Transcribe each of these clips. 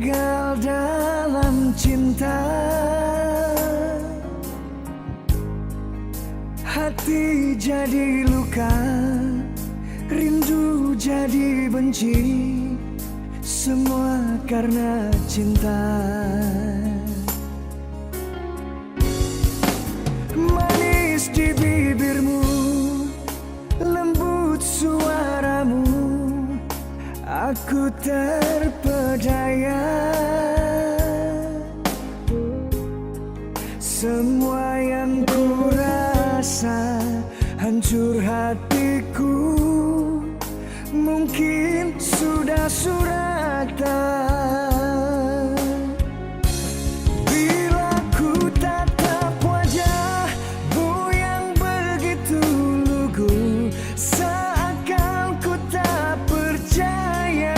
gagal dalam cinta. Hati jadi luka, rindu jadi benci, semua karena cinta. Manis di bibirmu, lembut suaramu, aku terpedaya. Semua yang ku rasa, hancur hatiku, mungkin sudah suratan. Bila ku tatap wajahmu yang begitu lugu, seakan ku tak percaya.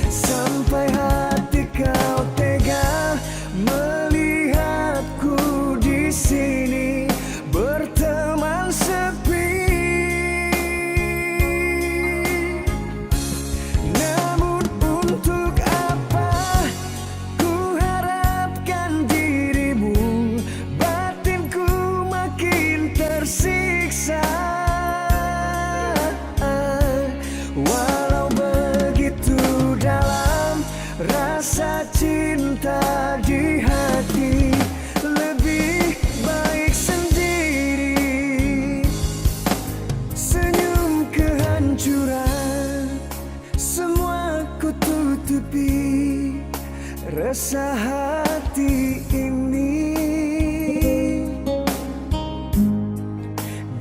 Sampai hati kau tega melihatku di sini berteman sepi. Namun untuk apa ku harapkan dirimu, batinku makin tersiksa. Walau begitu dalam rasa cinta di hati, lebih baik sendiri. Senyum kehancuran, semua ku tutupi, resah hati ini.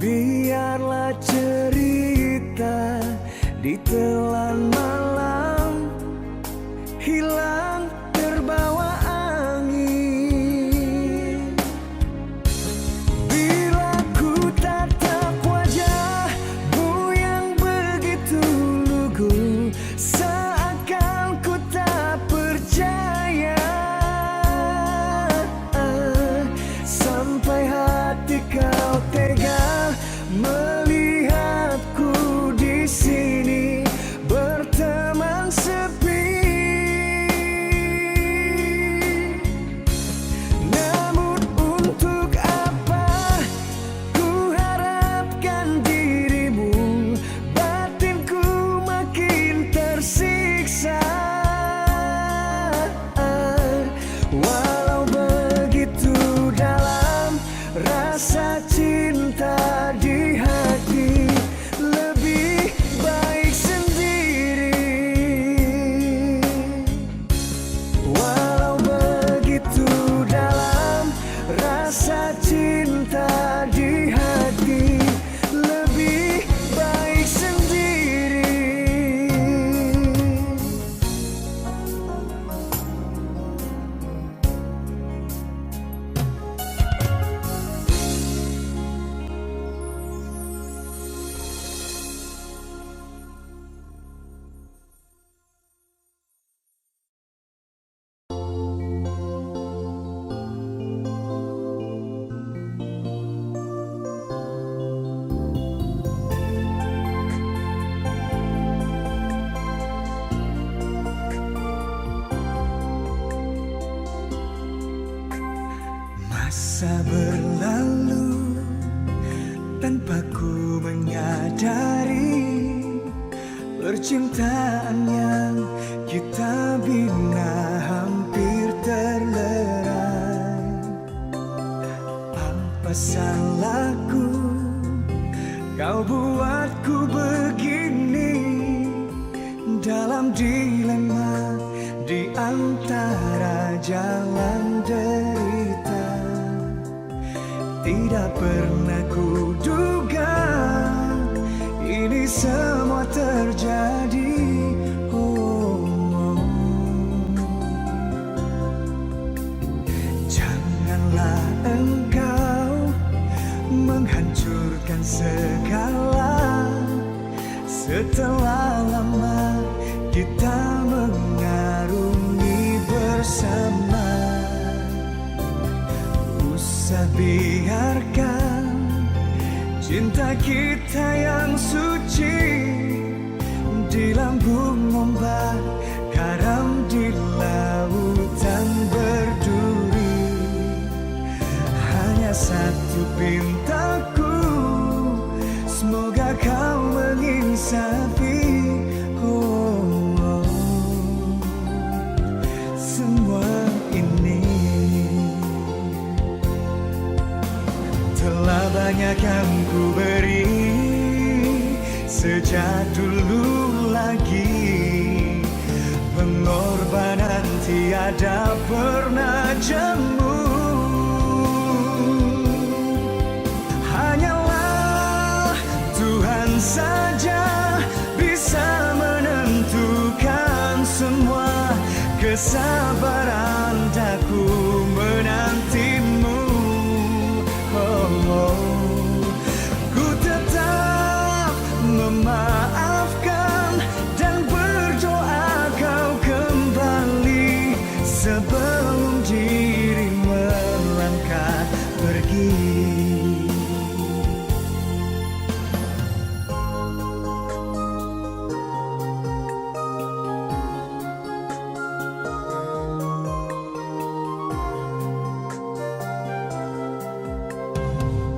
Biarlah cerita ditelan malam, hilang terbawa angin. Bila ku tatap wajahmu yang begitu lugu, seakan ku tak percaya. Sampai hati kau tega melihatku di sini berteman sepi. Namun untuk apa ku harapkan dirimu, batinku makin tersiksa. Walau begitu dalam rasa cinta di hati, lebih baik sendiri. Walau begitu dalam rasa cinta di hati, lebih baik sendiri. Masa berlalu tanpa ku menyadari, percintaan yang kita bina hampir terlerai. Apa salahku kau buatku begini, dalam dilema di antara jalan derita. Tidak pernah kuduga ini semua terjadi. Janganlah engkau menghancurkan segala. Setelah lama kita mengarungi bersama, usah biarkan cinta kita yang suci di lambung ombak, garam di lautan berduri. Hanya satu pintaku, semoga kau menginsafi. Semua ini telah banyak yang ku beri sejak dulu lagi. Pengorbanan tiada pernah jemu. Hanyalah Tuhan saja bisa menentukan semua. Kesabaran daku menantimu. Ku tetap memaafkan dan berdoa kau kembali sebelum diri melangkah pergi.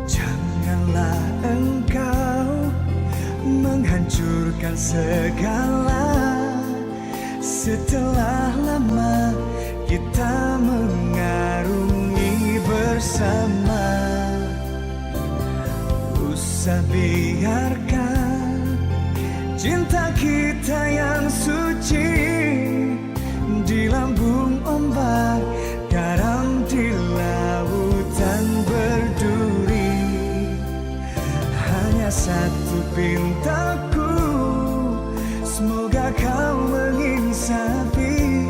Janganlah engkau menghancurkan segala. Setelah lama kita mengarungi bersama. Usah biarkan cinta kita yang suci di lambung ombak, garam di lautan berduri. Hanya satu pintaku, semoga kau menginsafi.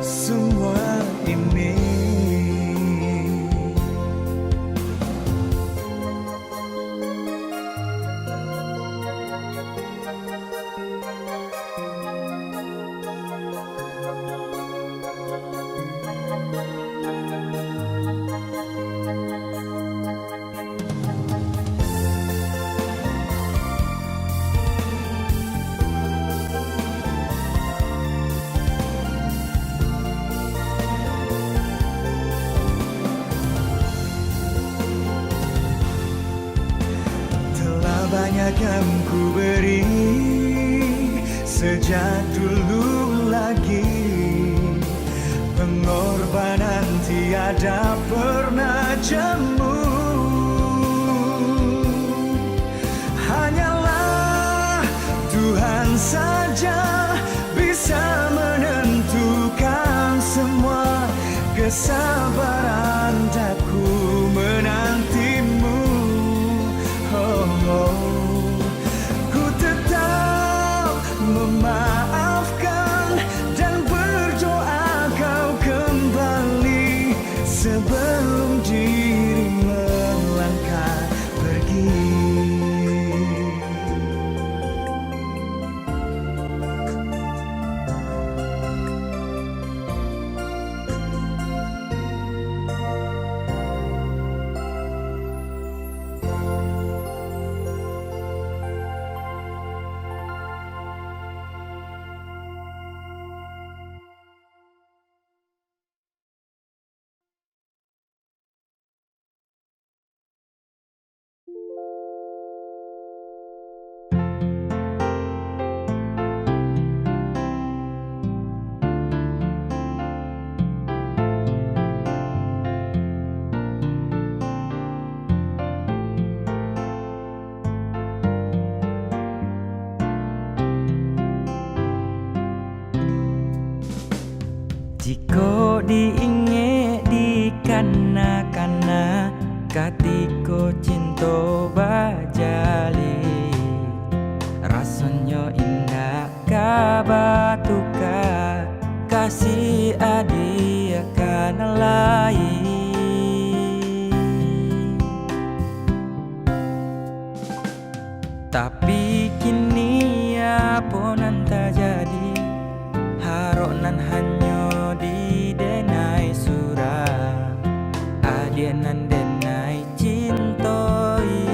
Semua ini banyak yang ku beri sejak dulu lagi. Pengorbanan tiada pernah jemu. Hanyalah Tuhan saja bisa menentukan semua. Kesabaran daku menantimu. Ku tetap memaafkan dan berdoa kau kembali sebelum diri melangkah pergi. Jiko diinge di kana-kana katiko cinta bajali. Rasanya indah kabatuka kasih adi akan lain. Tapi kini apa nan terjadi, haronan hanya di denai surah, adienan denai cintoi,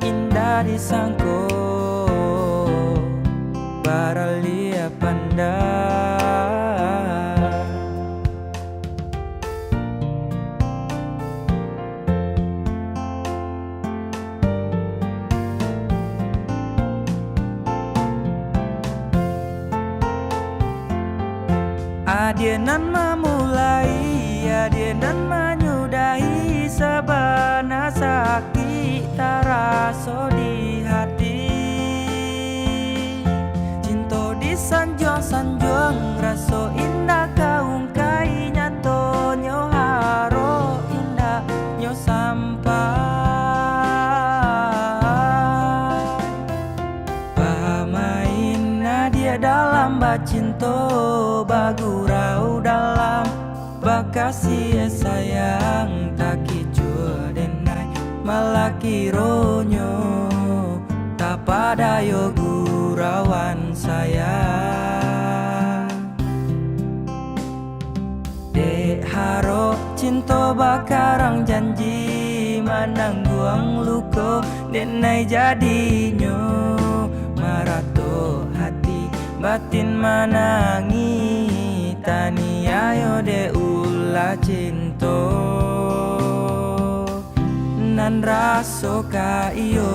indah disangko baralia panda. Adienan memulai, adienan menyudahi, sabana sakit taraso di hati. Cinta disanjuang-sanjuang, raso indah kaungkai, nyato nyo haro indah nyo sampai. Pamain dia dalam bacinto, bagurau dalam bakasi sayang, tak kicua denai malaki ronyo, tak pada yo gurawan sayang. Dek haro cinta bakarang janji, manangguang luko denai jadinyo, marato hati batin manangi, tani ayo de ulah cinta nan raso ka iyo.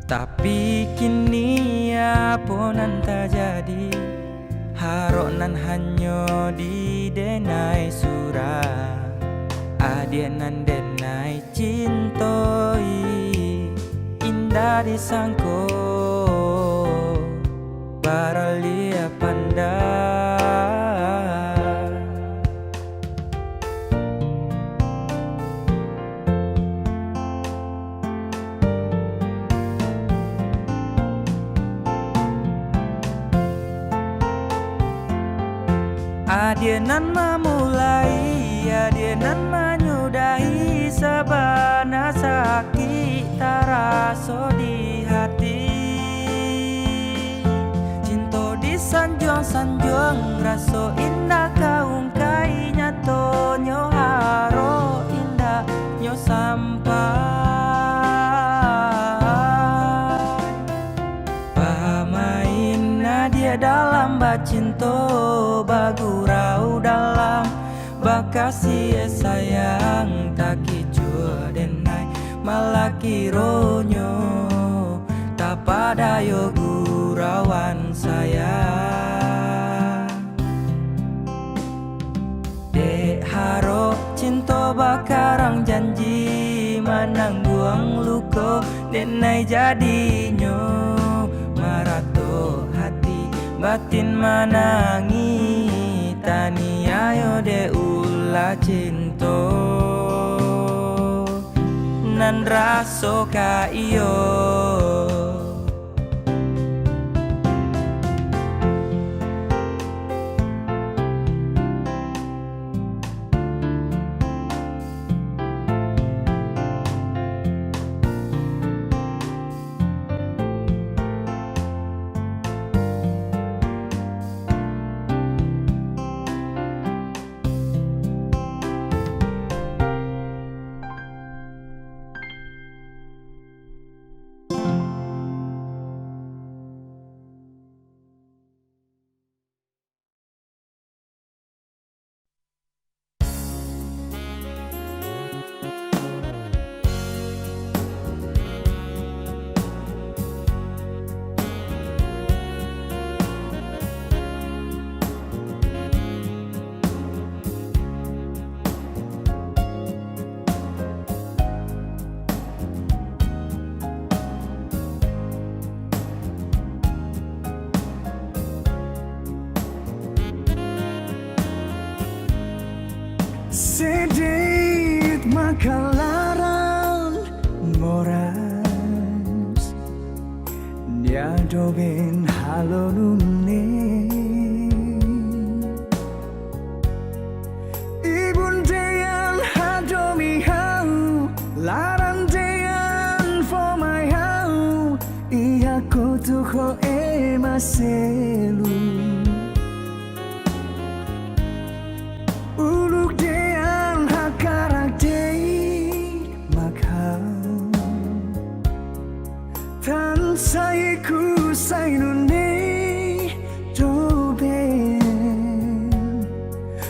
Tapi kini apa nan terjadi, harok nan hanyo di denai surah, adienan denai cintoi, indah disangko baralia panda. Adienan memulai, adienan menyudahi, sabana sakit taraso di hati. Cinta disanjuang-sanjuang, raso indah kaungkai, nyato nyo haro indah nyo sampai. Pamain dia dalam bacinto, bagurau dalam bakasi sayang, tak kicua denai malaki ronyo, tak pada yo gurawan sayang. Dek haro cinta bakarang janji, manangguang luko denai jadinyo, marato hati batin manangi, tani ayo de ulah cinta nan raso ka iyo. hadoben halonune Ibundean hadomi hau Larandean for my hau Iya kotuho emaselu Uluk dean hakarak dei makhau Tan sai ku sai nune doben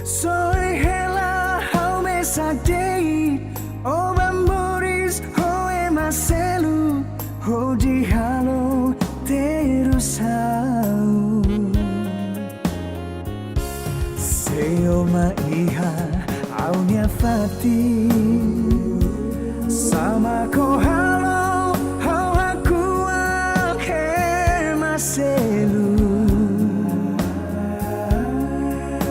Soy hela hau mesa dei O bamboris ho emaselu Ho di halo terus hau Seo maiha aunya fati Sama ko halo hau aku selu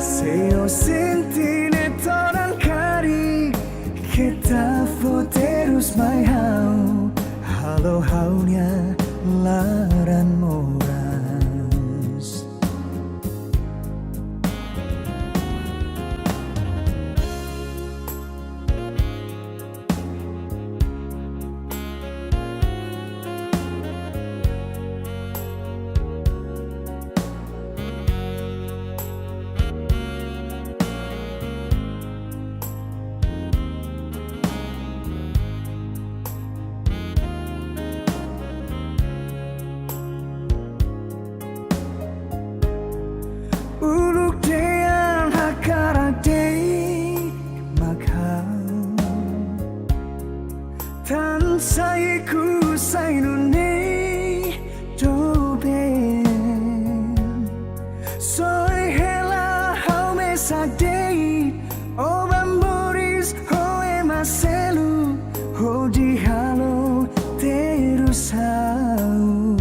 Seo sentine toran kari Kita terus mai hau Halo haunya laran moras Uluk dean hakarak dei makhau Tan sai ku sai nune doben Soy hela hau mesa dei O bamboris ho emaselu Ho di halo terus hau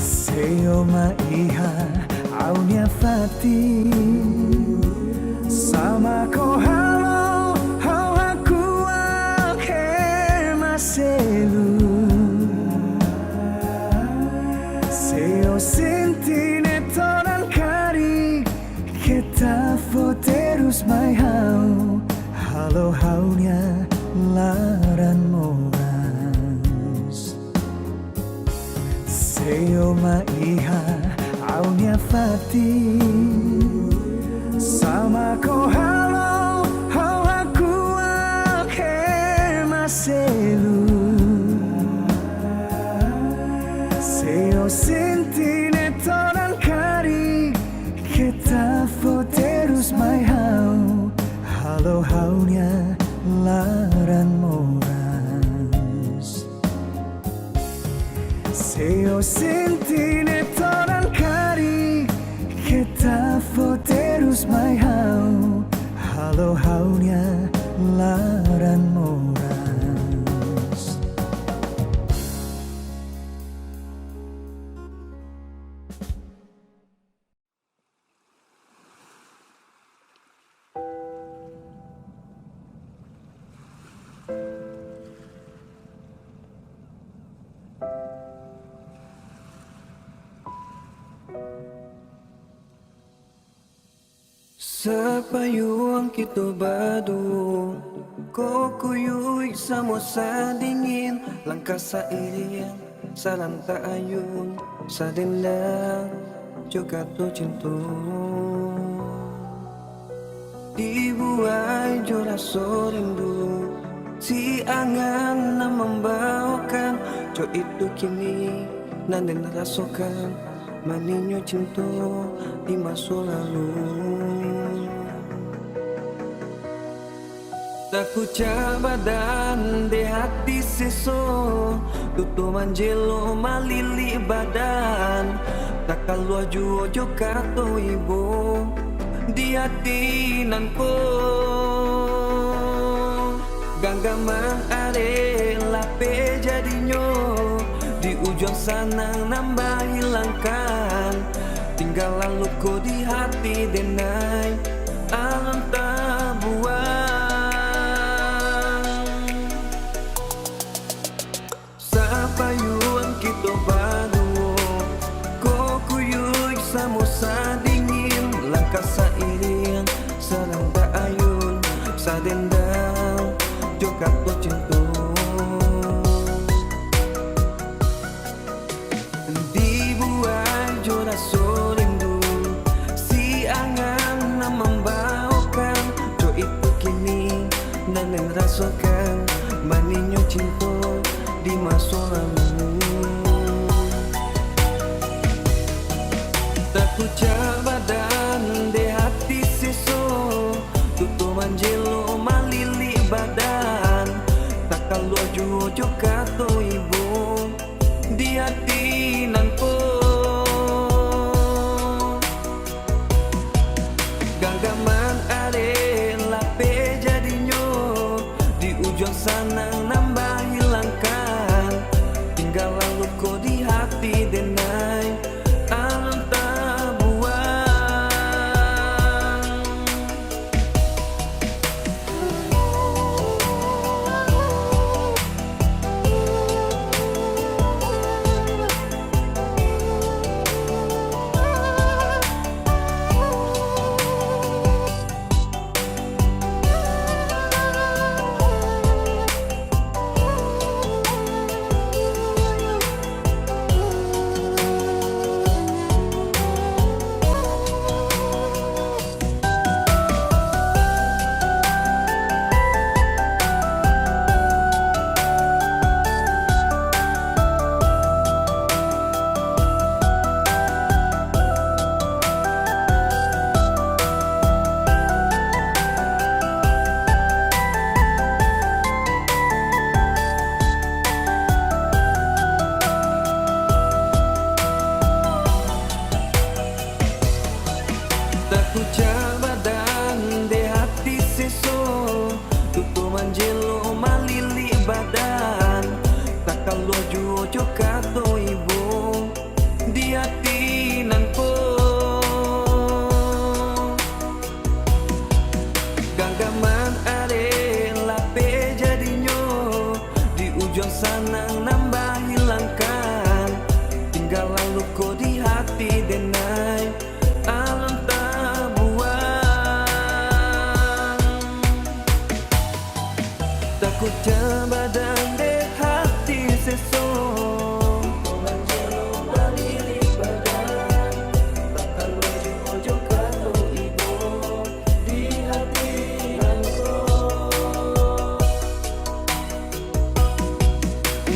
Seo maiha aunya fati Sama ko halo hau aku emaselu Seo sentine toran kari Kita terus mai hau Halo haunya laran moras Seo maiha aunya fati Sama ko halo hau aku emaselu Seo sentine toran kari Kita terus mai hau Halo haunya laran moras Seo sentine toran kari Kita terus mai hau Halo haunya laran moras Sa payung kito badu Ko kuyuy sa mo sa dingin Langkas sa iring Sa lanta ayun Sa dilang Juga to cinto Di buhay jura so rindu Si angan na membawakan Jo itu kini Nandang narasokan Maninyo cinto Di masa lalu Taku badan de hati seso Tutu manjelo malili badan Tak kalua juo kato ibu Di hati nanko Ganggaman are lape jadinya Di ujung sana nambah hilangkan Tinggalan luko di hati denai Alam tak buang Payuan Dibuat jodoh sorindu, si angan na membawakan do itu kini dan rasakan maninyo cinta di masa lalu. Tak ucap badan de hati seso, tutu manjelo malili badan, tak kalau jujo kato ibu di hati nanpo. Ganggaman are lape jadinya di ujung sana nambah hilangkan, tinggal lalu kau di hati denai alam tak buang. Tak ucap badan de hati seso, tutu manjelo malili badan, tak kalau jujo kato ibu di hati nanpo. Ganggaman are lape jadinya di ujung sana nambah hilangkan, tinggal lalu kau di hati denai alam tak buang. Takut badan de hati seso, manjelo malili badan, tak kalau jujo kato ibu di hati nanko.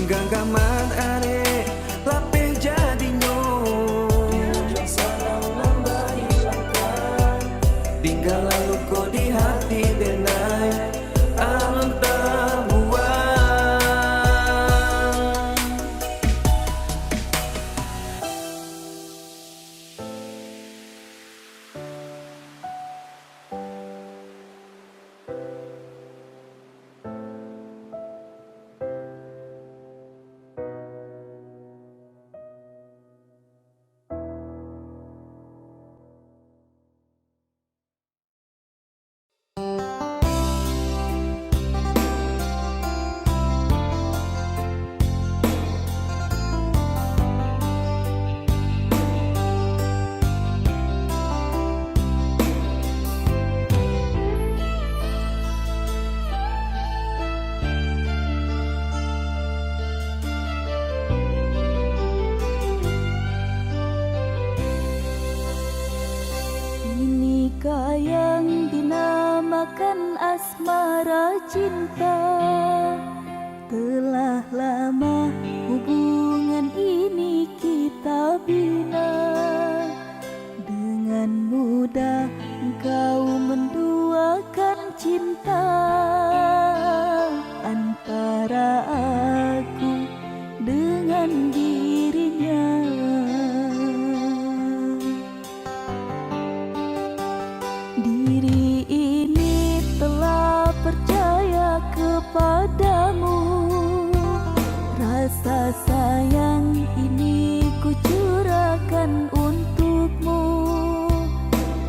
Ganggaman are lape jadinya di ujung sana nambah hilangkan, tinggal lalu kau di hati denai alam tak buang. Inikah yang dinamakan asmara cinta? Telah lama hubungan ini kita bina. Dengan mudah engkau menduakan cinta antara aku dengan dirinya. Diri ini telah percaya kepadamu. Rasa sayang ini ku curahkan untukmu.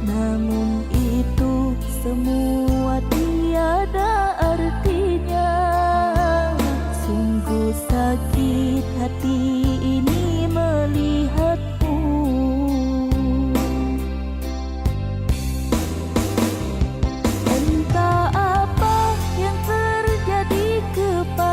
Namun itu semua tiada artinya. Sungguh sakit hati ini melihatmu. Entah apa yang terjadi kepada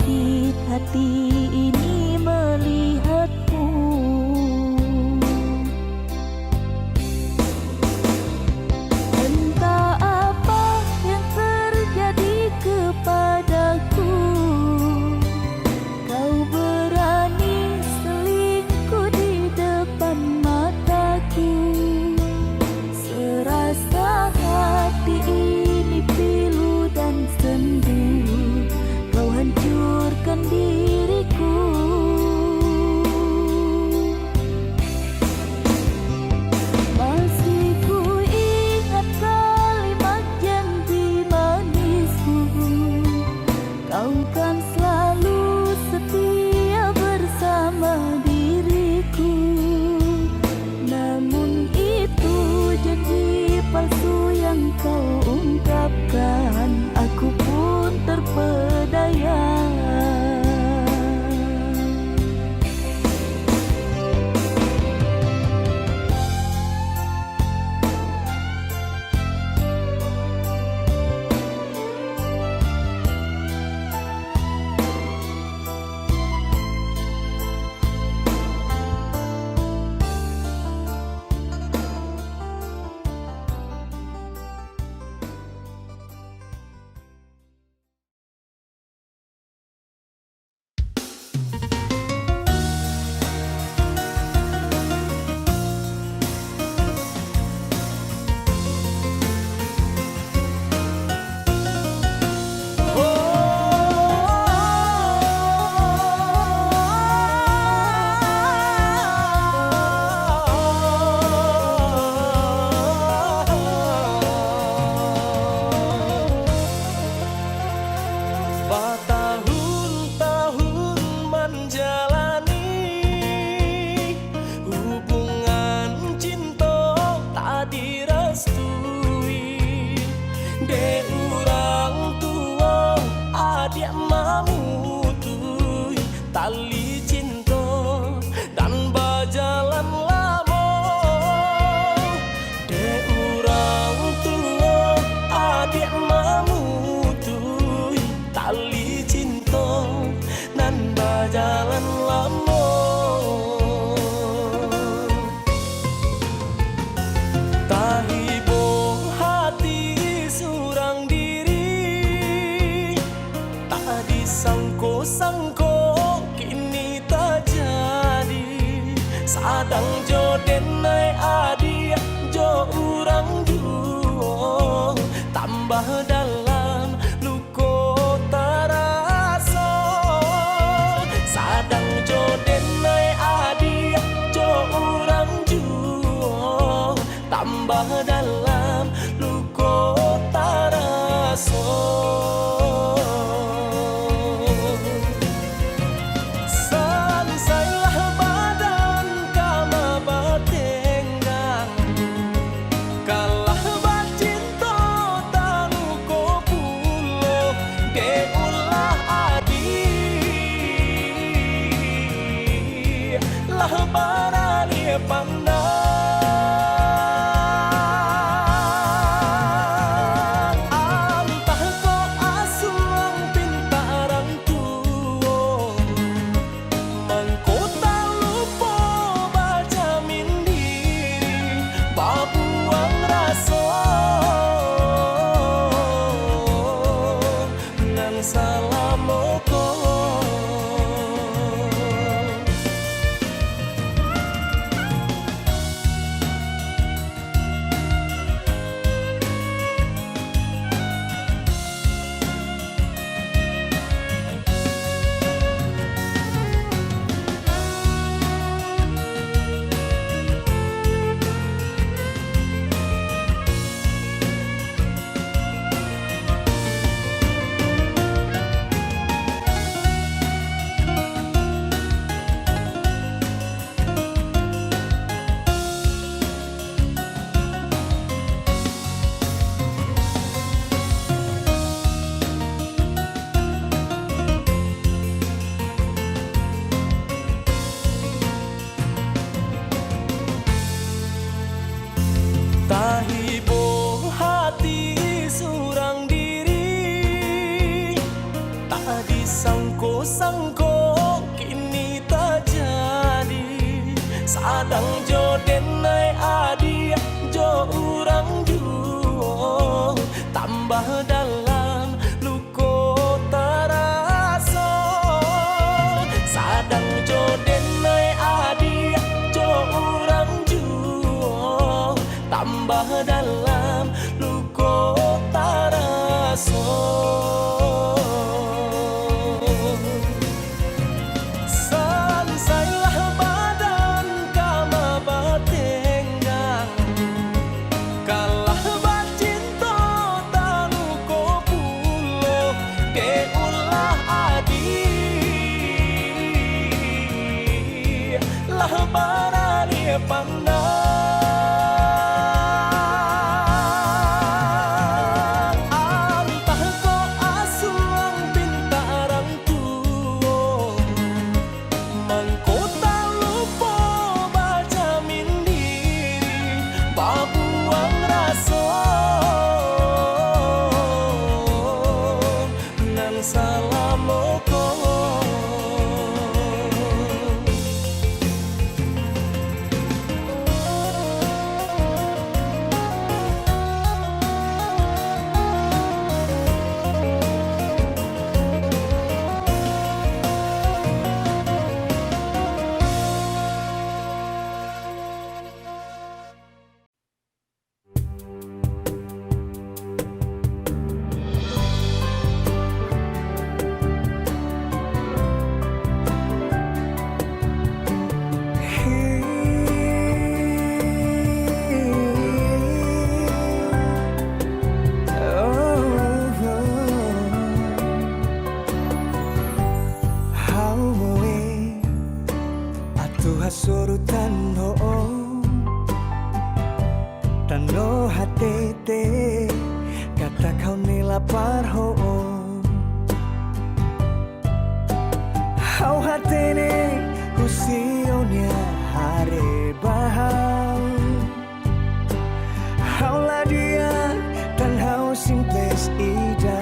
sakit hati ini melihatmu. Entah apa yang terjadi kepadaku, kau berani selingkuh di depan mataku. Serasa hati ini pilu dan sendu, kau hancurkan diriku. Masih ku ingat kalimat janji manismu, kau kan selalu setia bersama diriku. Namun itu janji palsu yang kau ungkapkan, aku pun terpedaya. Bertahun-tahun menjalani hubungan cinta tak direstui. De orang tua adik mamutui tali cinta dan berjalan lama. De orang tua adik mamutui tali cinta nan berjalan lama. Tahibo hati surang diri, tak disangko-sangko kini terjadi. Sadang jodenai adik jo urang juo, tambah dalam luko terasa. Sadang jodenai adik jo urang juo, tambah dalam luko terasa. Selesailah badan kama bertenggang, kalah bercinta tahu ko pulo. De ulah adik lah barani pandang. Entah ko asuang pintarang tuo, mengkota lupa berjamin diri, babuang rasa nang salamoko. sangko kini terjadi. Sadang joden nai adi jo urang juo tambah dalam luko terasa. Sadang joden nai adi jo urang juo tambah dalam luko terasa. Pandang antah ko asuang pintarang tuo mangkota lupo baca mindiri babuang raso nan salamoko. Surutan ho tano hatete kata kau nilapar ho hau hatene usionya hare bahau hau lah dia dan hau simples ida.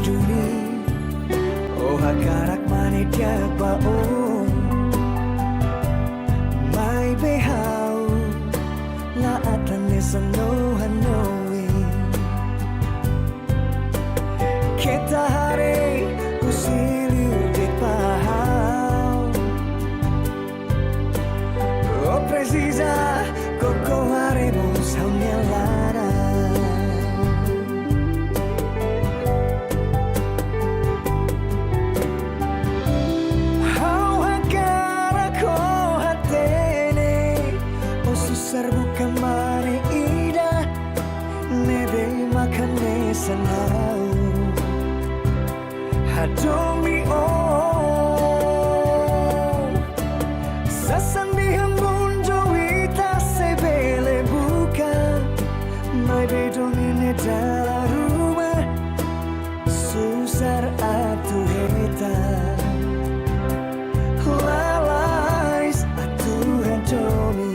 Duni, oh hakarak mani dia bao, mai behau, la atane sano hanoi. Kita hari kusiliu di pahau, oh precisa, koko haremos haunya lara. Bukan mari ida nebe makane sanau hadomi sasandi hambun joita sebele bukan mai bedoni dalam rumah susar atu heta lalais atu hadomi.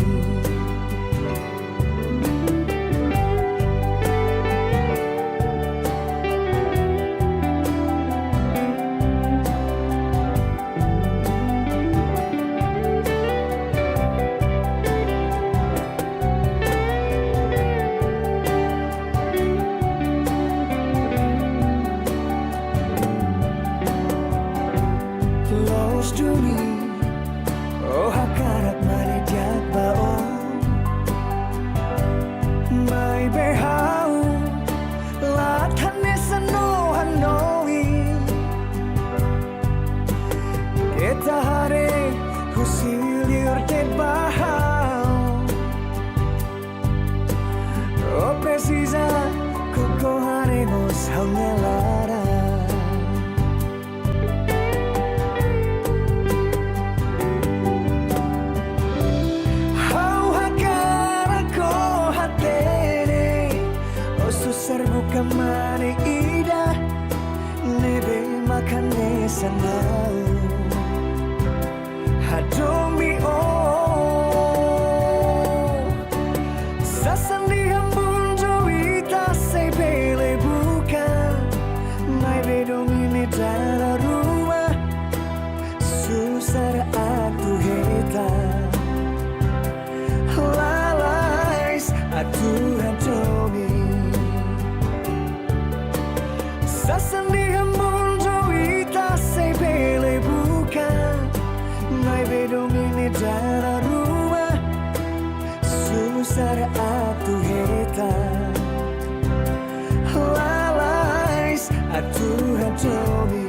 Oh hakarak mari diak bao mai behau latane sano hanoi kita hari husilir te bahau oh precisa koko haremos hangelara. Bukan mani ida nebe makane sanau hadomi sasan Sesendirian mundo ita se pele buka Nai bedong ini darah rumah Susah atu heta Lalais atu hatomi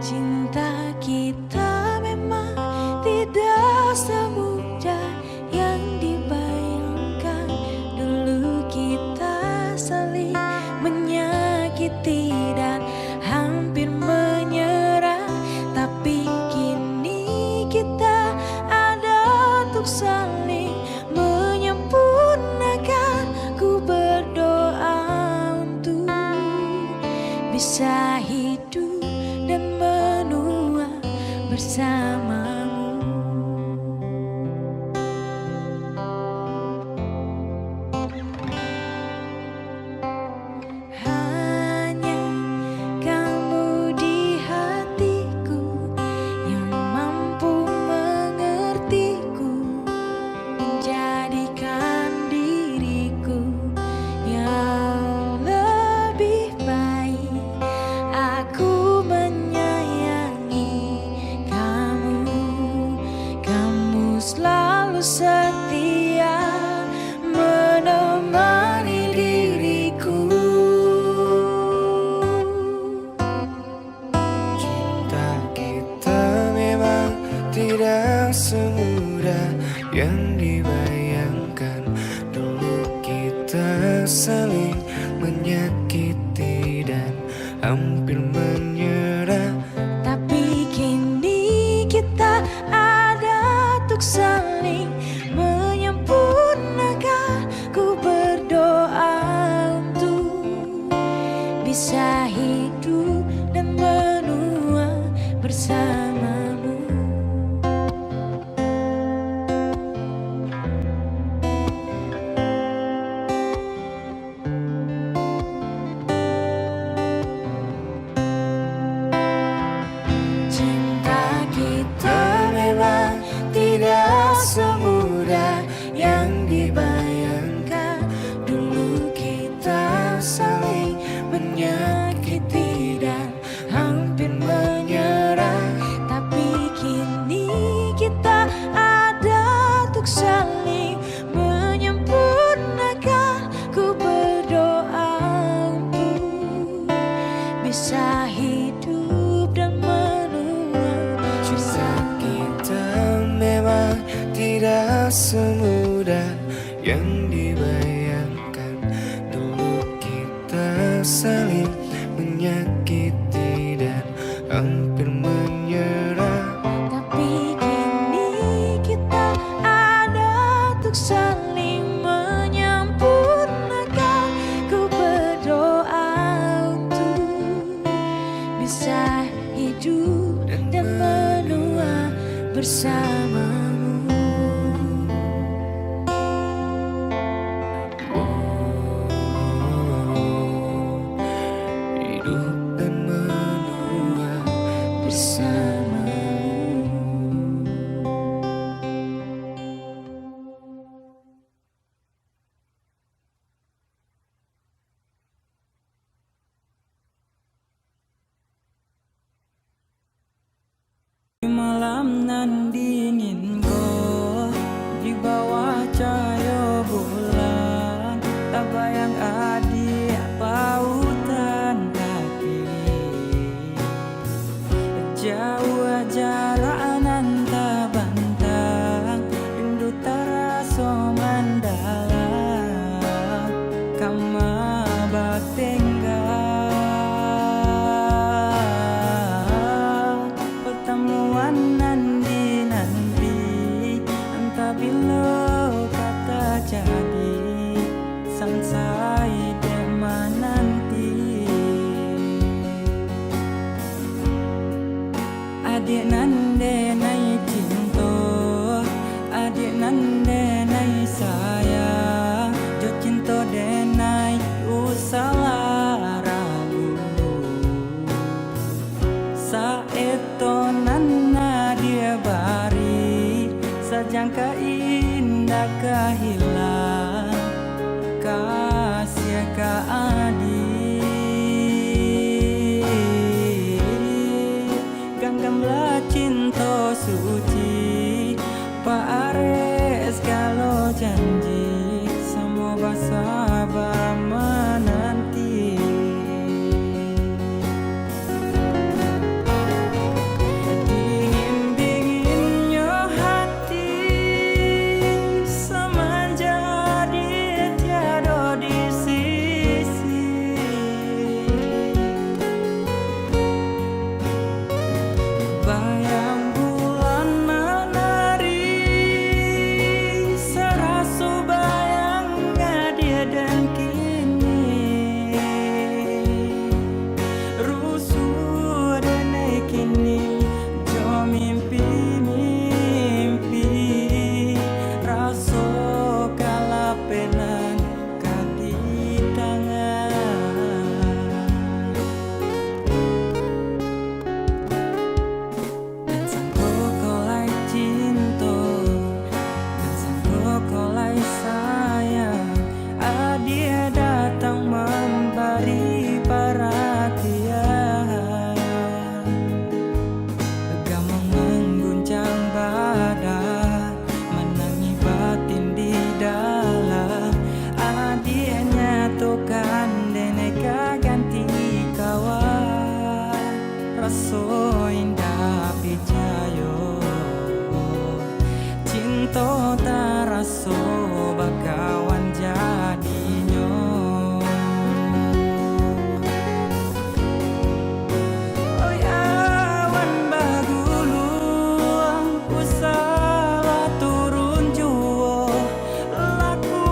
Cinta kita memang tidak semudah yang dibayangkan. Dulu kita saling menyakiti dan hampir menyerah, tapi kini kita ada untuk saling menyempurnakan. Ku berdoa untuk bisa hidup dan menua bersamamu. Hanya kamu di hatiku yang mampu mengertiku, menjadikan diriku yang lebih baik. Aku menyayangi kamu, kamu selalu setia menemani diriku. Cinta kita memang tidak semudah yang dibayangkan. Dulu kita saling menyakiti dan hampir menyerah, Tapi kini kita ada untuk saling menyempurnakan. Ku berdoa untuk bisa hidup dan menua bersamamu. Cinta kita memang tidak semudah yang dibayangkan. Dulu kita saling menyakiti dan hampir menyerah, tapi kini kita ada untuk saling menyempurnakan. Ku berdoa untuk bisa hidup dan menua bersama. kita memang tidak semudah yang dibayangkan. Dulu kita saling menyakiti dan hampir menyerah, Tapi kini kita ada untuk saling menyempurnakan. Ku berdoa untuk bisa hidup dan menua bersamamu. hidup dan menua Bersamamu. Malam nan dingin kau di bawah cahaya bulan, tak bayang adi pautan kaki adik nande nai cinta, adik nande nai sayang, jo cinta denai usalah ragu. Saeto nana dia bari, sajangka indah kehilang, kasih ka adik. Genggamlah cinta suci, Pak Ares kalau janji, semua bersabar menanti. Dingin-dinginnya hati semenjak dia tiada di sisi. Bayang bulan menari, serasa bayangnya dia dan kini rusuh dan kini jo mimpi-mimpi, rasa kalah pelan kadi tangan. Dan sanggup kolai cinta, dan sanggup kolai sayang, dia datang memberi perhatian. Gamang mengguncang badan, menangi batin di dalam. Dia nyatukan deneka ganti kawan, rasa indah pijayo, cinta tak rasa bakawan jadinya. Oi awan bagulung, usaha turun juo, laku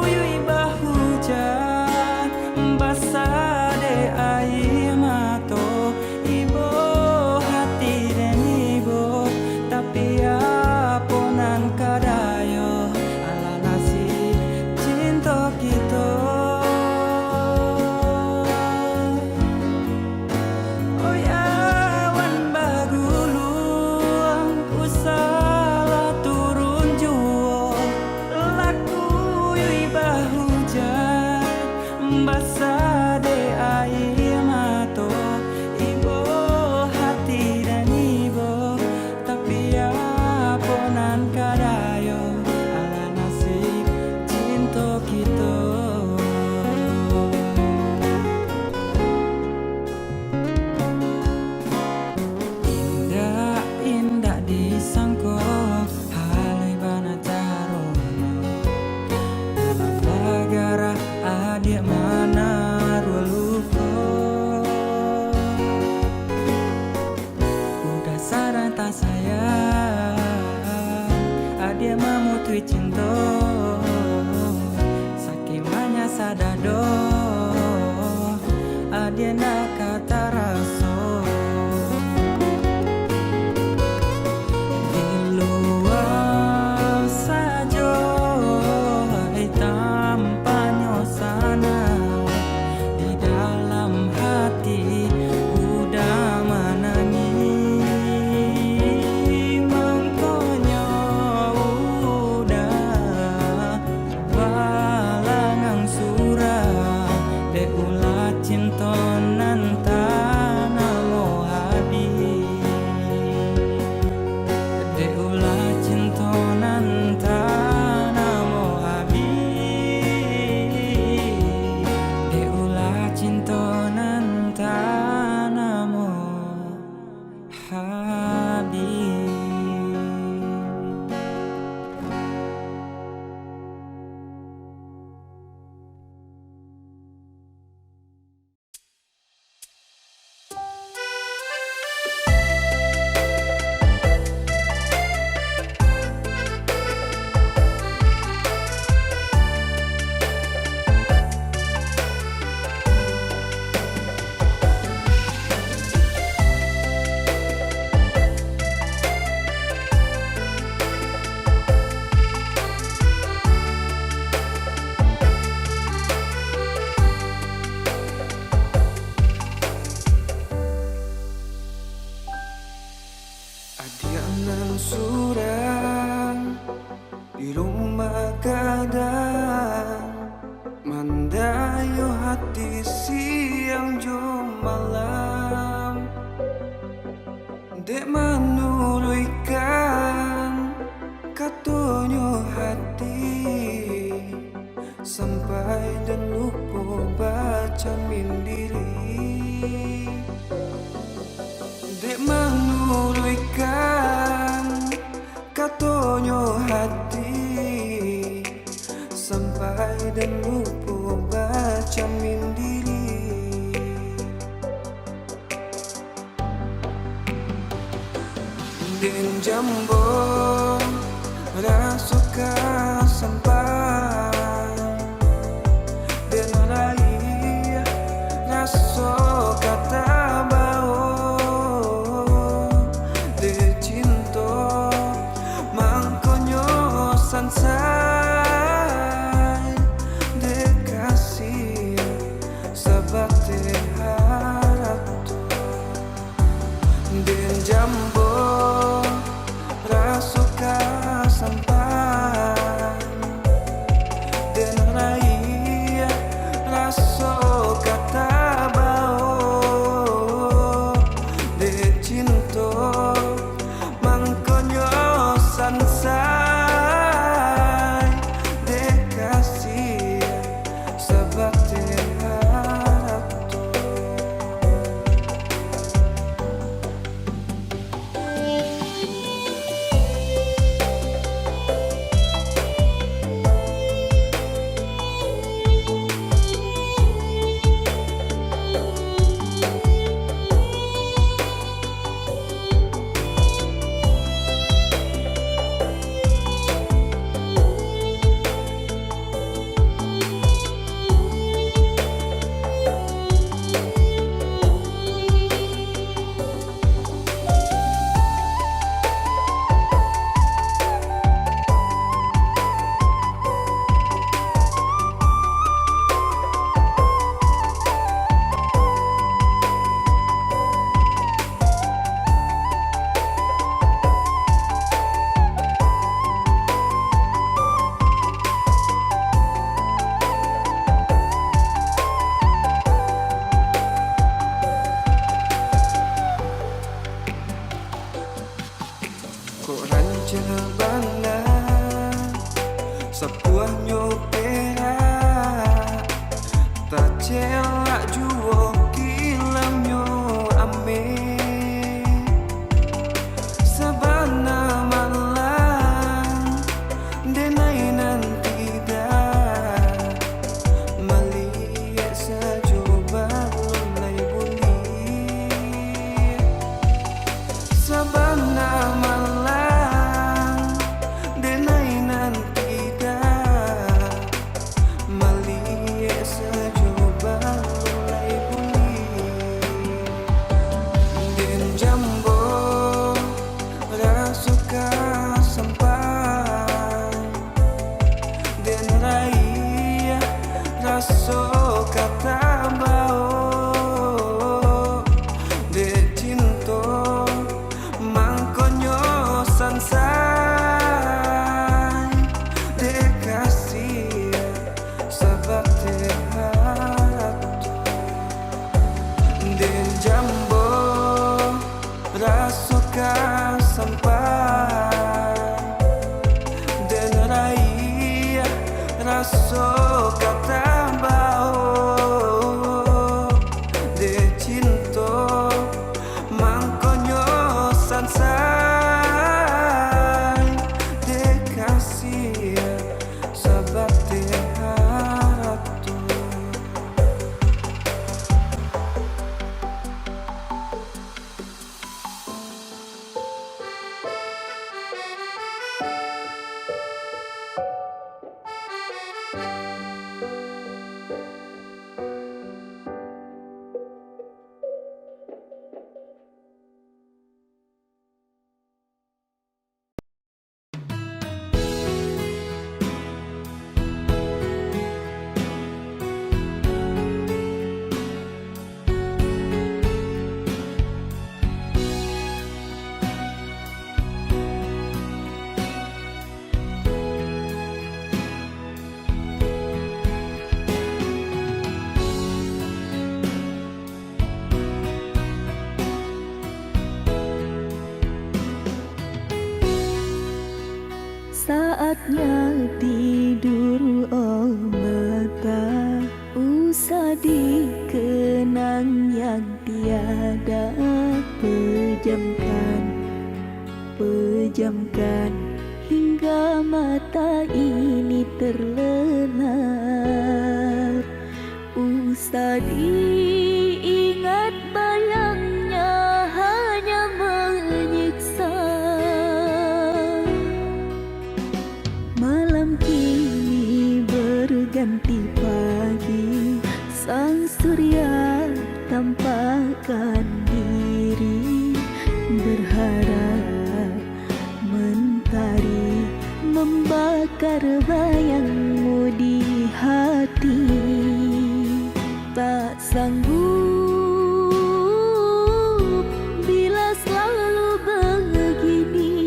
yui bahujan, basah de air mato, ibo hati dan ibo, tapi aponan kadayo, ala nasib cinta kita. Oi awan bagulung, usaha turun juo, laku yui bahujan, basah de air mato, ibo hati dan ibo, tapi aponan kadayo, ala nasib cinta kita. Indah-indah disangko, halai bana carona, dalam negara adik mana lupa. Udah sadar tak sayang, adik memutui cinta, sakimanya sadado, adik nak kata raso. Di luar saja tampaknya sana, di dalam hati udah menangis. Mangkonya udah balangang surah, de ulah cinta nan tanah. Dek menurutkan katonyo hati sampai dan lupa baca mindiri. Dek menurutkan katonyo hati sampai dan lupa baca mindiri. Den jambo rasuka sampai den rai raso kata bao de cinto mangkonyo sansai de kasih sabate harapto den jambo rasuka sampai den rai raso kata bao saatnya tidur oh mata, usah dikenang yang tiada pejamkan, pejamkan hingga mata ini terlelap. Usah diingat bayangnya hanya menyiksa. Malam kini berganti pagi, sang surya tampakkan diri, berharap mentari membakar bayangmu di hati. Tak sanggup bila selalu begini.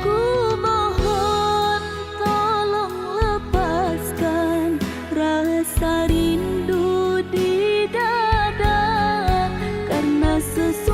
Ku mohon tolong lepaskan rasa rindu di dada, karena sesuatu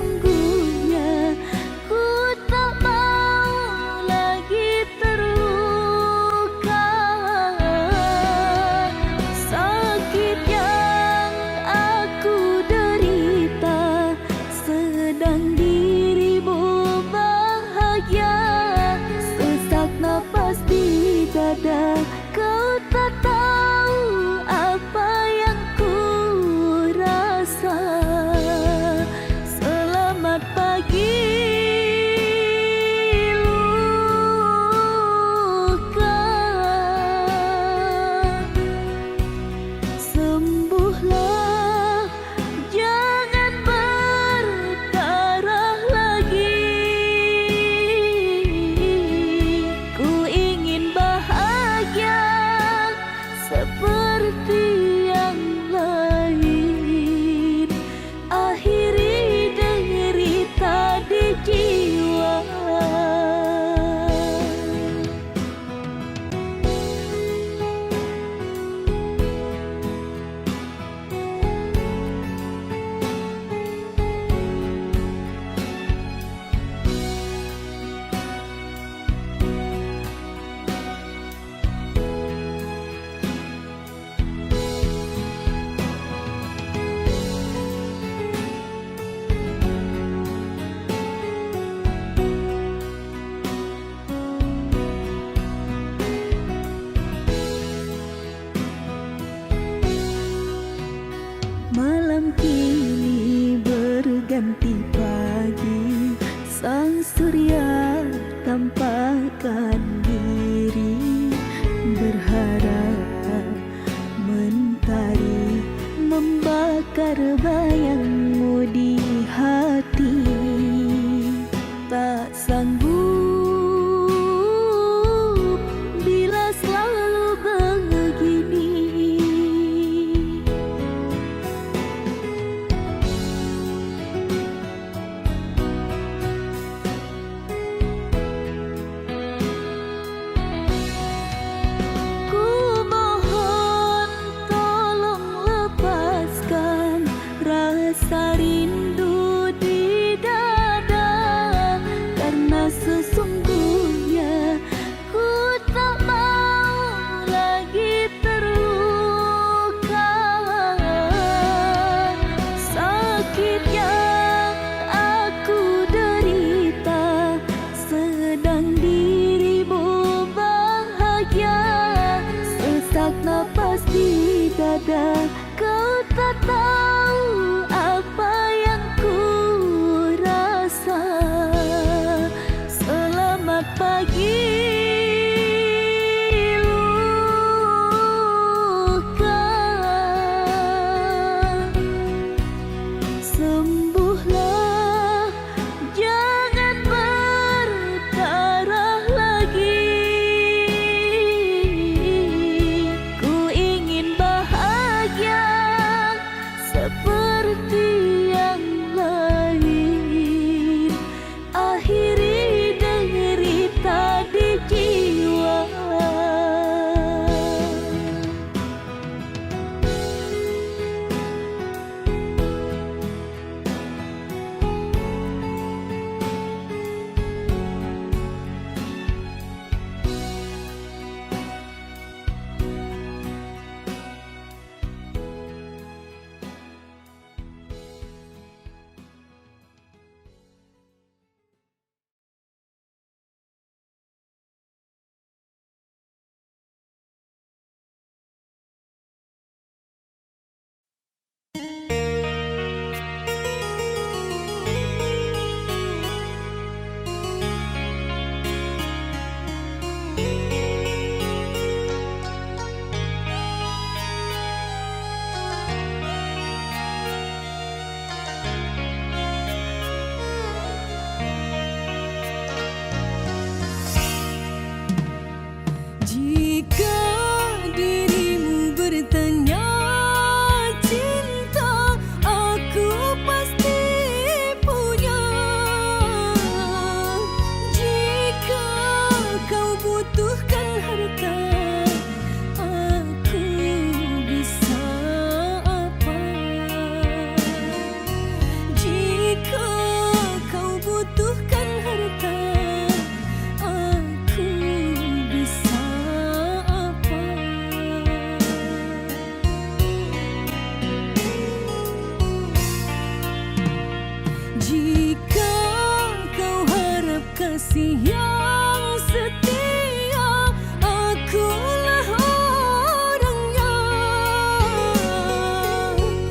kasih yang setia, akulah orangnya.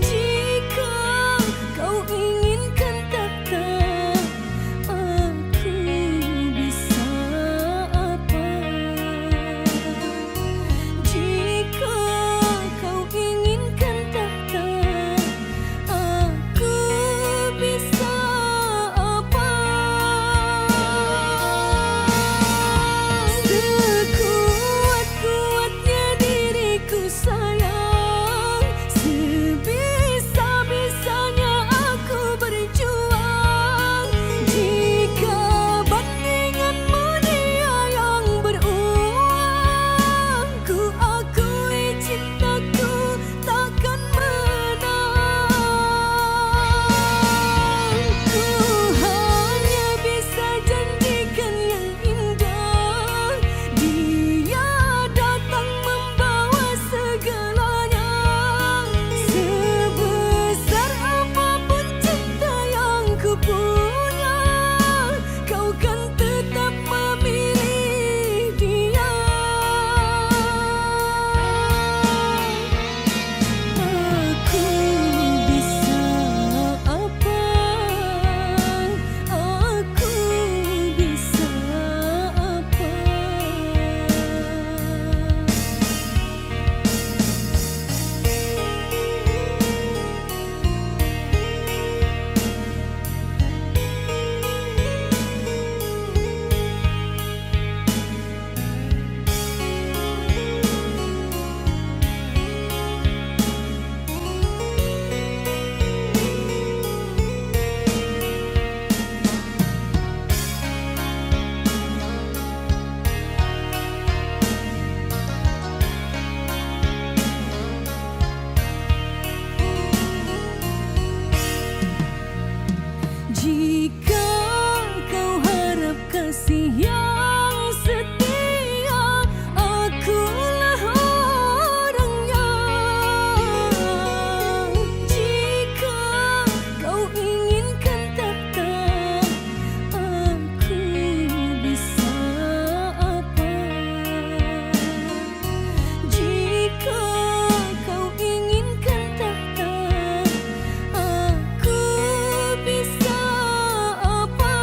Jika kau inginkan tahta, aku bisa apa? Jika kau inginkan tahta, aku bisa apa? Sekuat-kuatnya diriku sayang, sebisa-bisanya aku berjuang. Jika bandinganmu dia yang beruang, ku akui cintaku takkan menang. Ku hanya bisa janjikan yang indah, dia datang membawa segalanya. Sebesar apapun cinta yang ku punya, kau kan tetap memilih dia. Aku bisa apa? Aku bisa apa? Jika kau harap kasih yang setia, akulah orangnya. Jika kau inginkan tahta, aku bisa apa? Jika kau inginkan tahta, aku bisa apa?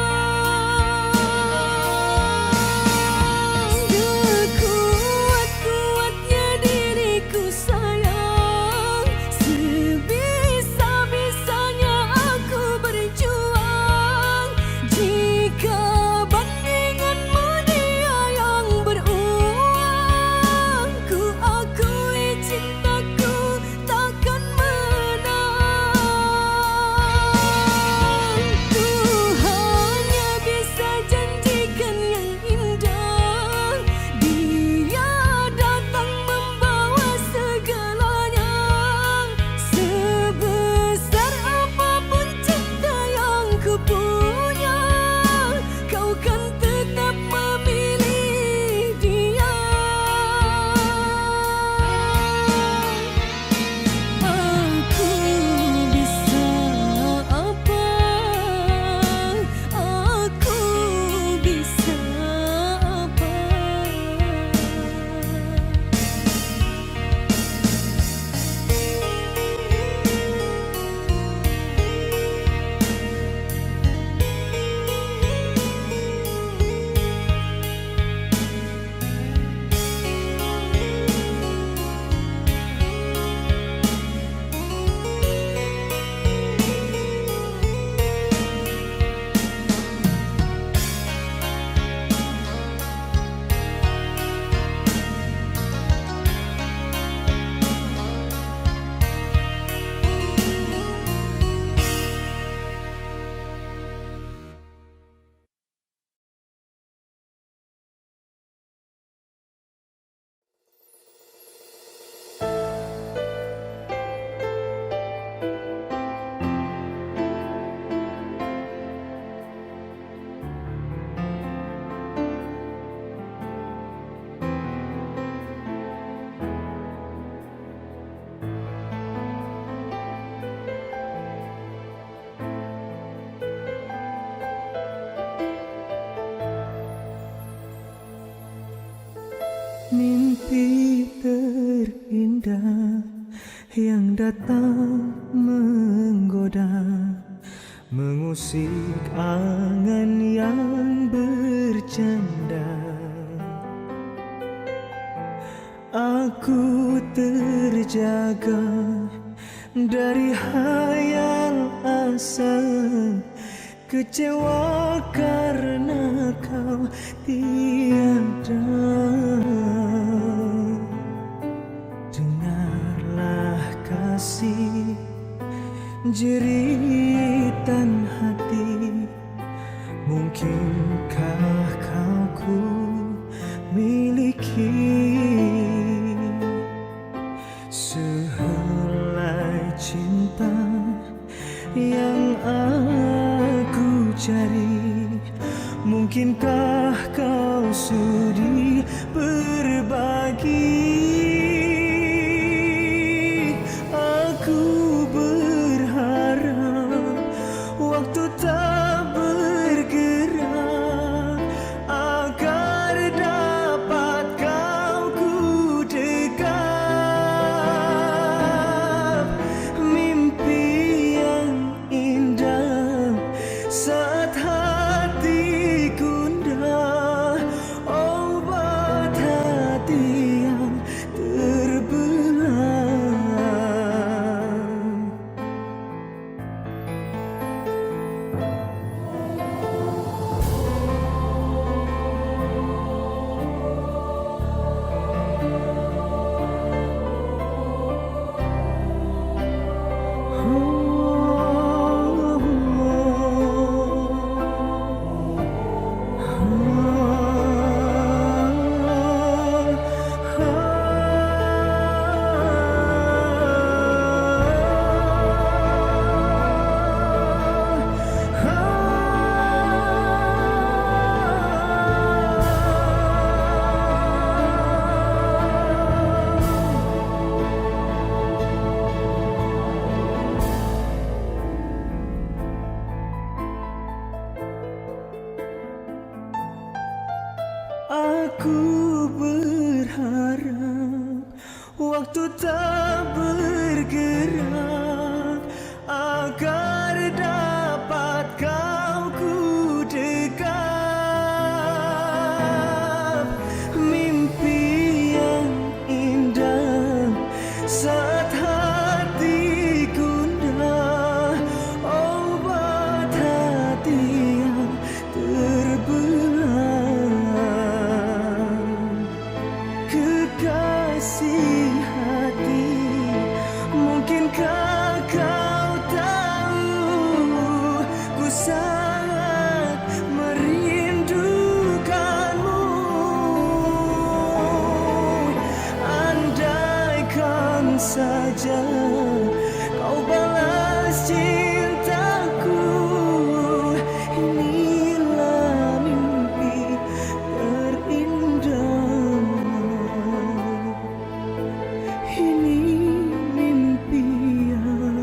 tangan yang bercanda. Aku terjaga dari hayal asa, kecewa karena kau tiada. Dengarlah kasih, jeritan hati, mungkinkah kau ku miliki sehelai cinta yang aku cari. Mungkinkah kau sudi berbagi? Aku berharap waktu tak bergerak agar dapat kau ku dekap. Mimpi yang indah saat hati gundah, obat hati yang terbelah. Aku berharap waktu tak bergerak agar dapat kau ku dekap. Mimpi yang indah saat hati gundah, obat hati yang terbelah. Kekasih hati, mungkinkah kau tahu ku sangat merindukanmu. Andaikan saja kau balas cintaku, inilah mimpi terindah. Ini mimpi yang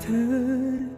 terindah.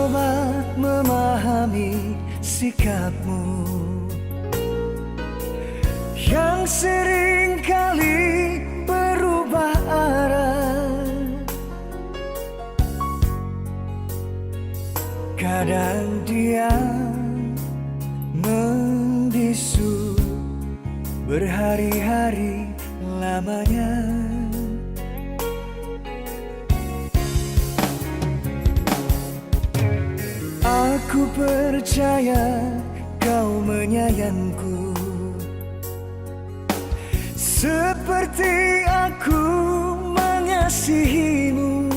mencoba memahami sikapmu yang sering kali berubah arah. Kadang dia membisu berhari-hari lamanya. Aku percaya kau menyayangku seperti aku mengasihimu.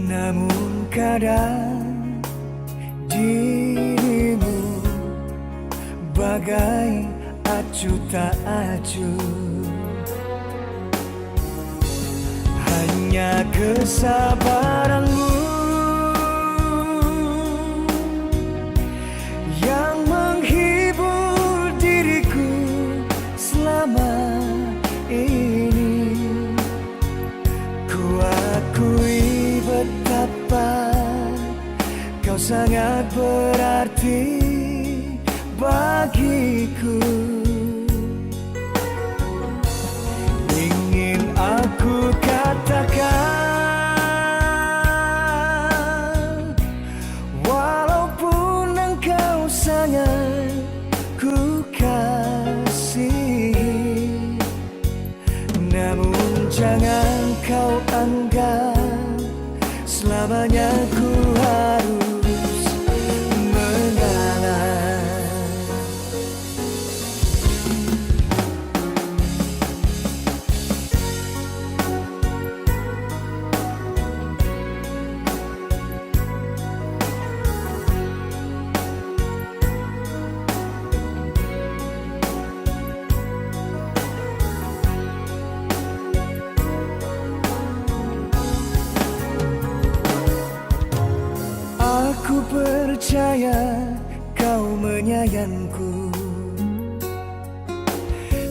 Namun kadang dirimu bagai acuh tak acuh. Hanya kesabaranmu yang menghibur diriku selama ini. Ku akui betapa kau sangat berarti bagiku. Ingin aku katakan, walaupun engkau sangat ku kasihi, namun jangan kau anggap selamanya ku harus mengalah. Aku percaya kau menyayangku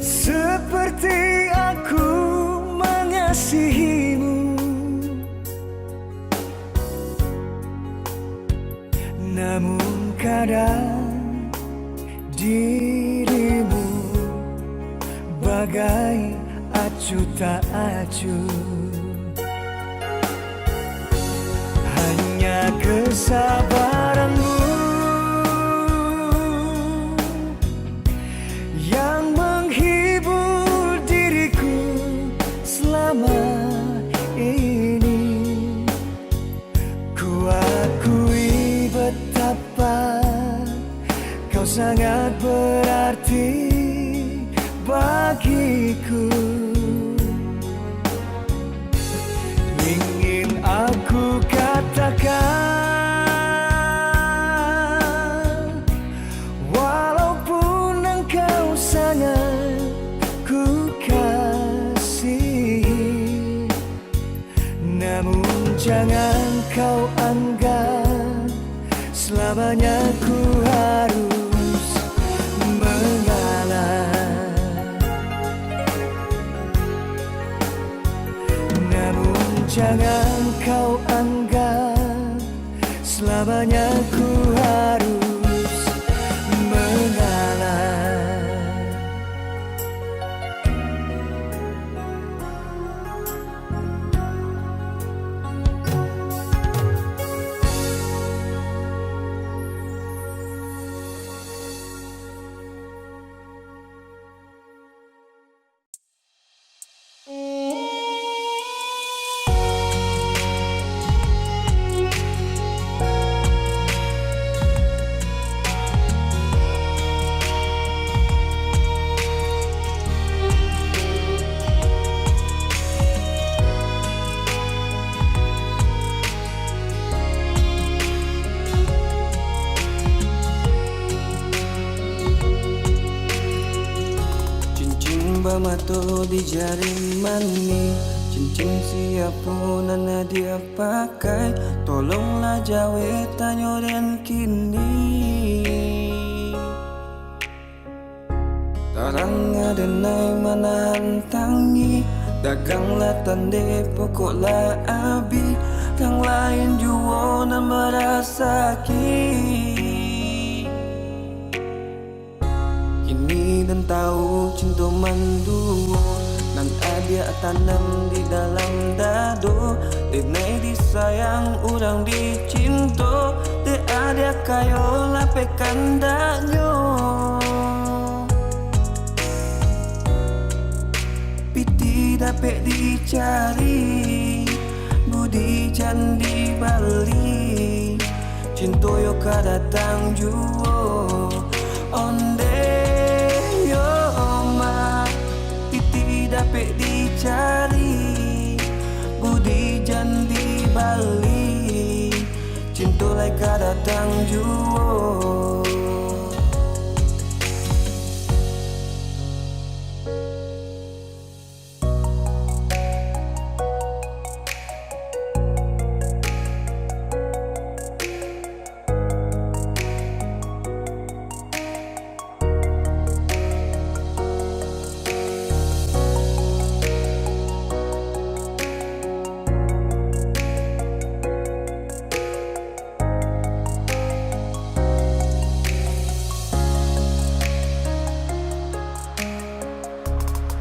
seperti aku mengasihimu. Namun kadang dirimu bagai acuh tak acuh. Hanya kesabaranmu yang menghibur diriku selama ini. Ku akui betapa kau sangat berarti bagiku. Ingin aku katakan, walaupun engkau sangat ku kasihi, namun jangan kau anggap selamanya ku harus mengalah. Jangan kau anggap selamanya ku harus mengalah. Bamato di jari mani, cincin siapa nana dia pakai. Tolonglah jawe tanyo dan kini tarang ada nai mana hantangi. Daganglah tande pokoklah abi, yang lain juo na merasaki. Kini dan tahu cinta mandu, nan ada tanam di dalam dado. Denai disayang orang dicinta, de ada kayo lapekan danyo. Piti dapat dicari, budi jandi bali. Cinta yo kadatang juo, onde yo ma. Piti dapat dicari, budi jandi bali. Cinta lai kadatang juo.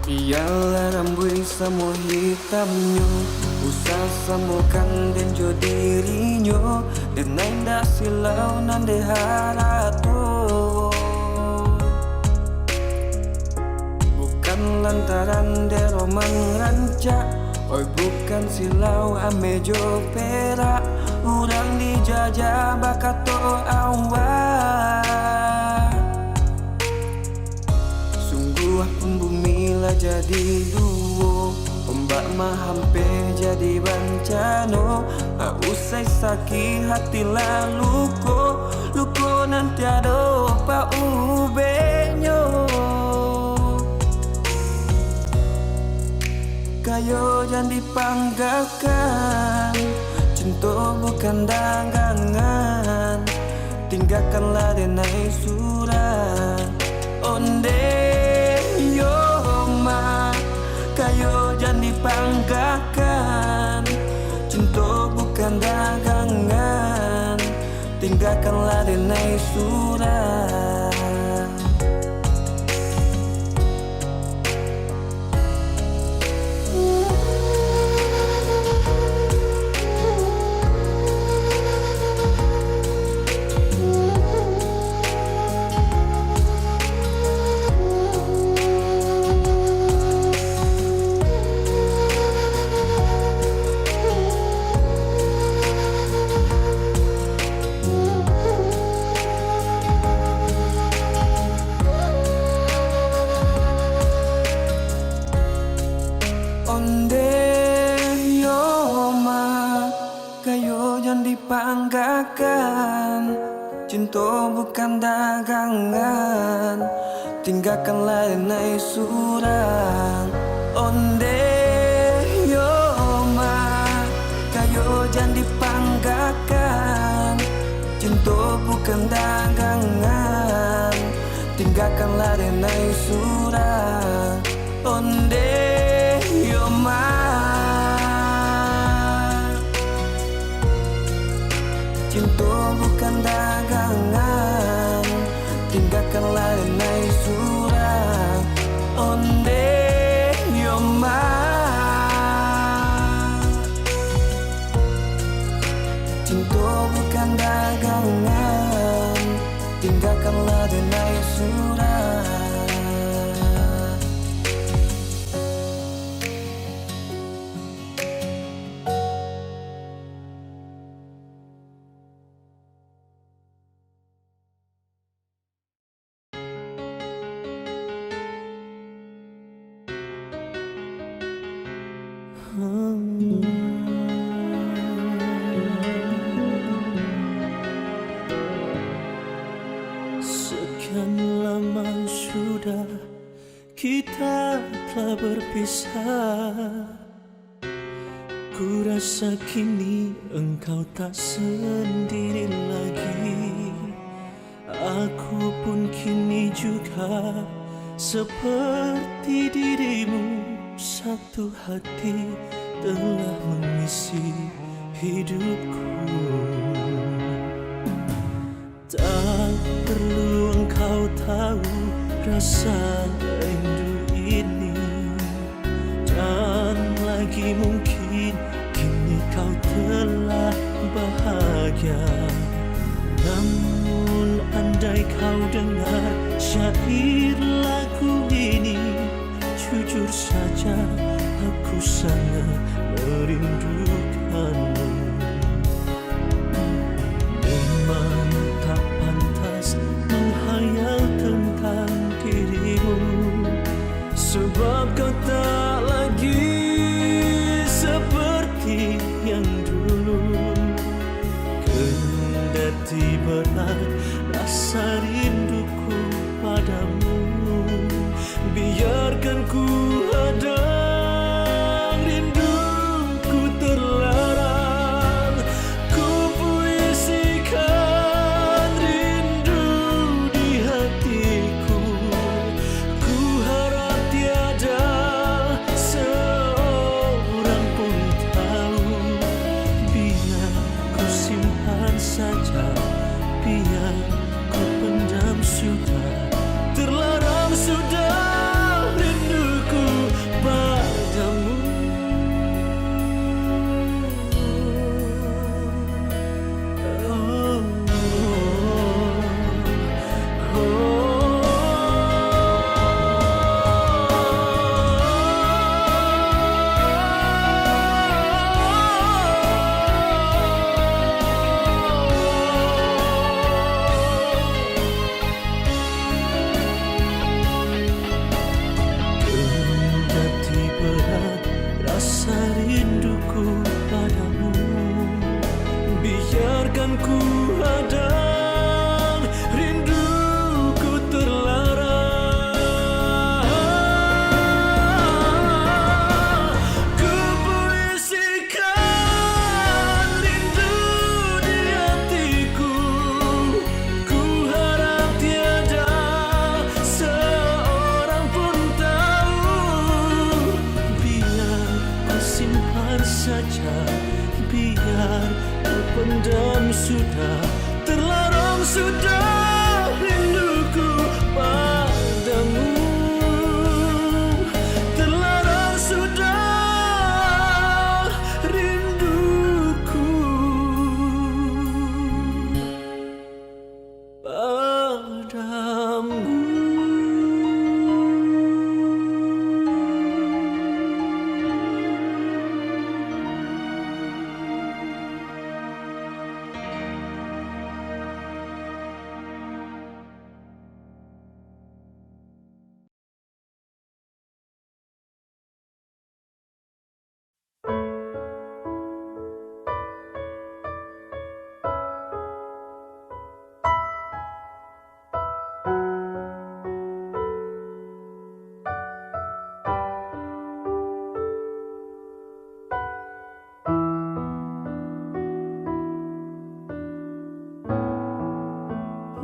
Ialah rambut samo hitamnya, usah samokan dan jo dirinya. Dan nanda silau nande harato, bukan lantaran de roman rancak. Oi bukan silau amejo perak, urang dijajah bakato awak. Sungguh pun bumi lah jadi duo, ombak mah hampe jadi bencana. Usai sakit hati lalu luko nanti ada pa ubenyo. Kayo jangan dipanggakan, cinta bukan dagangan. Tinggalkanlah denai surat, onde yo ma. Kayo jangan dipanggakan, cinta bukan dagangan. Tinggalkanlah denai surat. Dipanggakan, cinta bukan dagangan. Tinggalkanlah denai surang, onde yo ma. Kayo jangan dipanggakan, cinta bukan dagangan. Tinggalkanlah denai surang, onde yo ma. Cinta bukan dagangan, tinggalkanlah denai surat, onde yo ma. Cinta bukan dagangan, tinggalkanlah denai surat. Sekian lama sudah kita telah berpisah. Ku rasa kini engkau tak sendiri lagi. Aku pun kini juga seperti dirimu, satu hati telah mengisi hidupku. Tak perlu engkau tahu rasa rindu ini, dan lagi mungkin kini kau telah bahagia. Namun andai kau dengar syair lagu ini, jujur saja aku sangat merindukanmu. Memang tak pantas menghayal tentang dirimu, sebab kau tak lagi seperti yang dulu. Kendati berat rasa rinduku padamu, biarkan ku hadang rinduku terlarang. Ku puisikan rindu di hatiku. Ku harap tiada seorang pun tahu. Biar ku simpan saja, biar ku pendam sudah. Terlarang sudah rinduku padamu. Kendati berat rasa rinduku padamu, biarkan ku hadang rinduku terlarang. Ku puisikan rindu di hatiku. Ku harap tiada seorang pun tahu. Biar ku simpan saja, biar ku pendam sudah. Terlarang sudah rinduku padamu. Terlarang sudah rinduku padamu.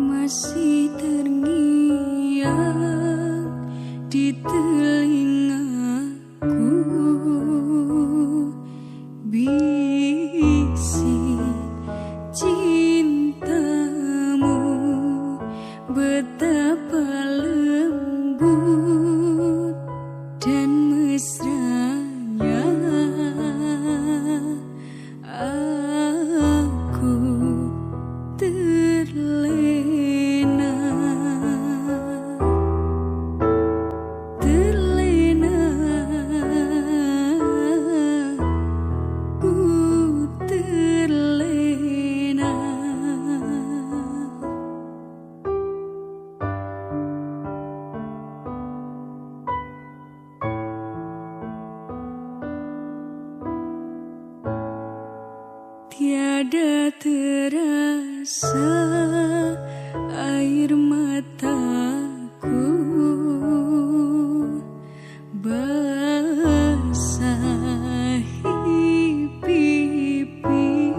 Masih terngiang di telingaku bisik cintamu, betapa lembut dan mesranya aku terlena. Ku terlena. Tiada terasa air mataku basahi pipi.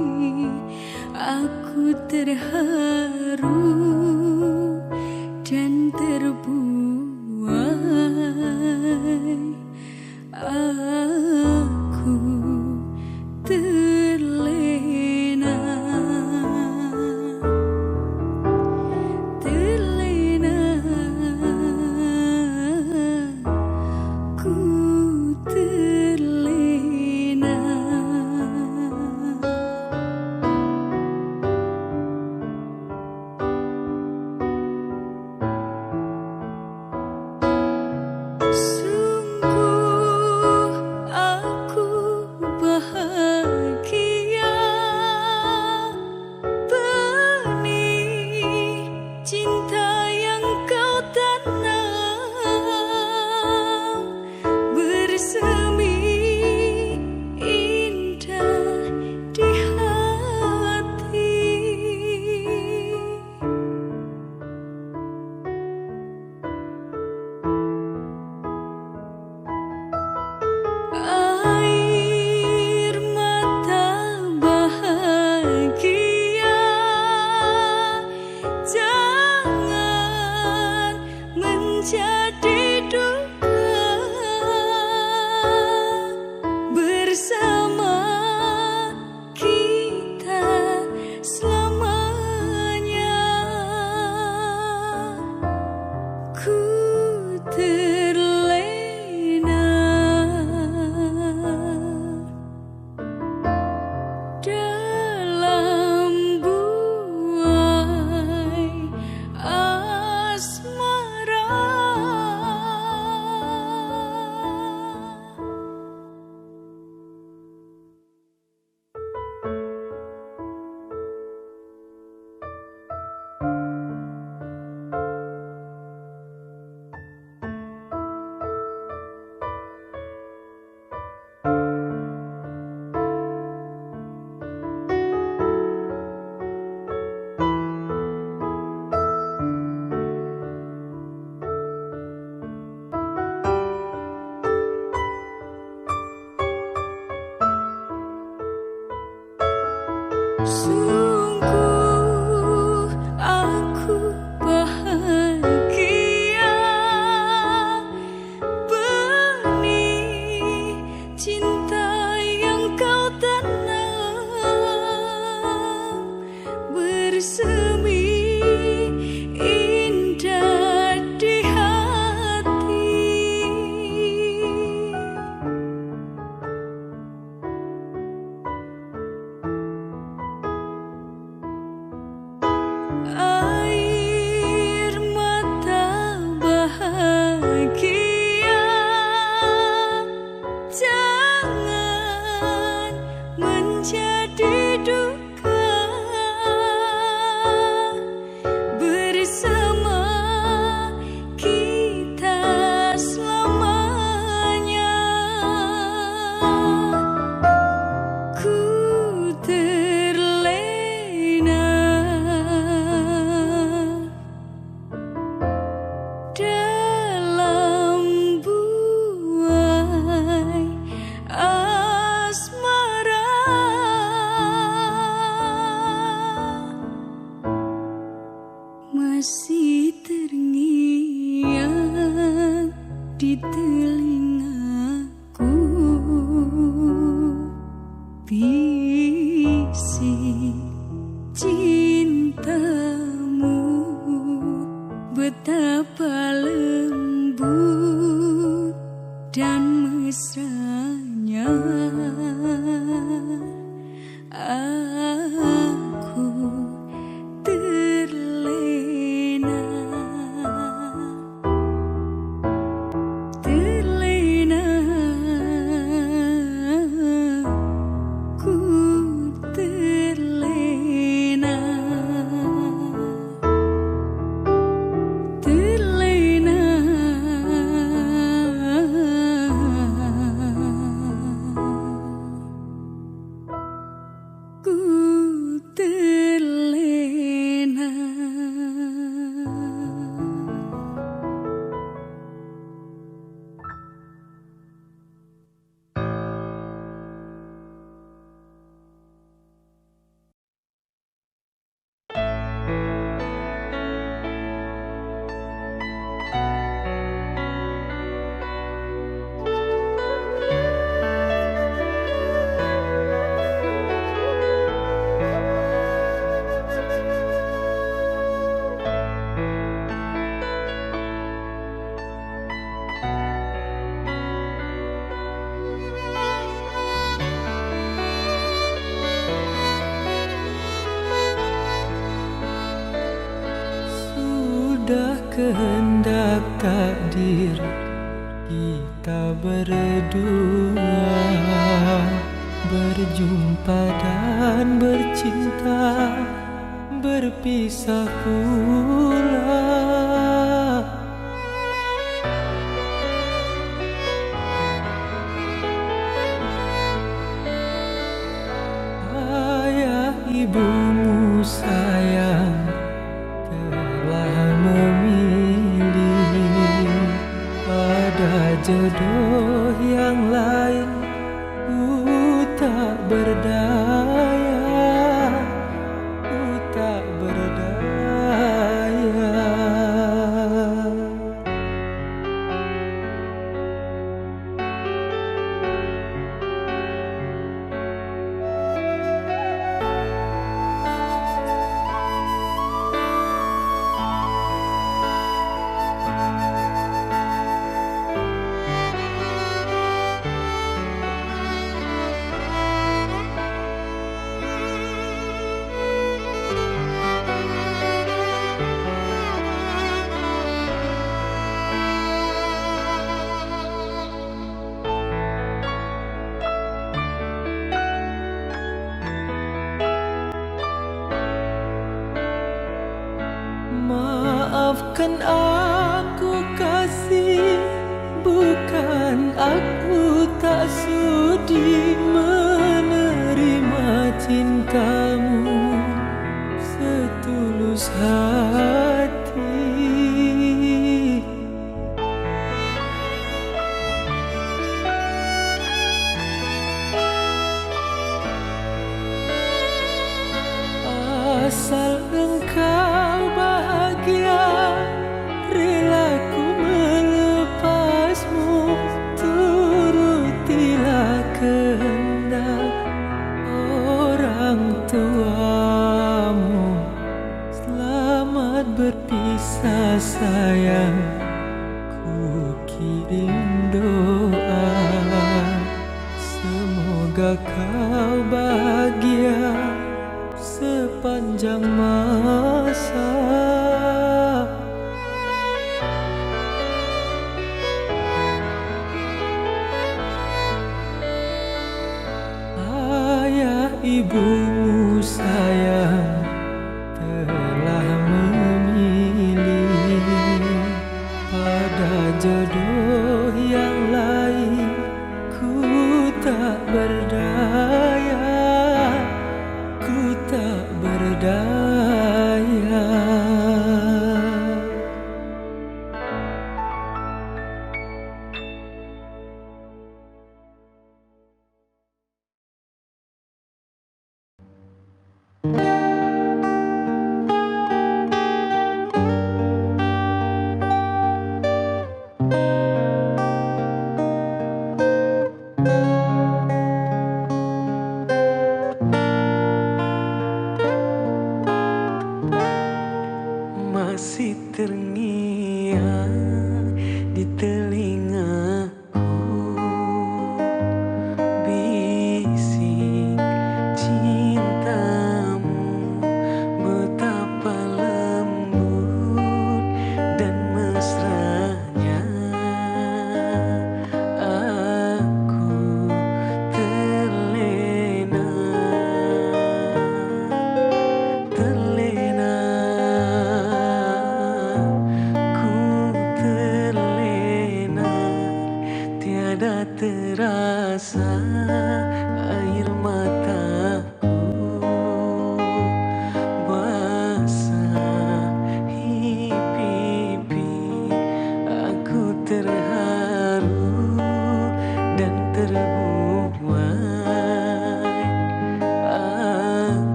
Aku terharu dan terbuai Sungguh aku bahagia, benih cinta yang kau tanam bersemi indah di hati. Air mata bahagia, jangan menjadi duka. Bersama kita selamanya. Ku terlena dalam buai asmara. Masih terngiang di telingaku bisik cintamu, betapa lembut dan mesranya. Aku terlena, terlena, ku terlena, terlena. Ku terlena. Sudah kehendak takdir kita berdua berjumpa dan bercinta, berpisah pula. Ayah ibumu sayang telah memilih, ada jodoh yang lain. Ku tak berdaya, ku tak berdaya. Maafkan aku kasih, bukan aku tak sudi menerima cintamu setulus hati. asal engkau bahagia, rela ku melepasmu. Turutilah kehendak orang tuamu. Selamat berpisah sayang, ku kirim doa. Semoga kau bahagia sepanjang masa. Ayah ibumu sayang telah memilih pada jodoh yang lain. Ku tak berdaya, ku tak berdaya.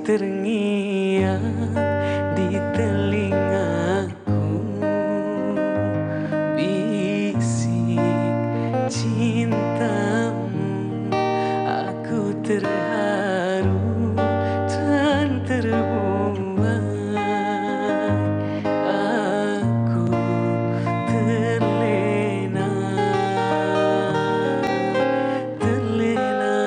terngiang di telingaku, bisik cintamu. Aku terharu dan terbuai, aku terlena, terlena,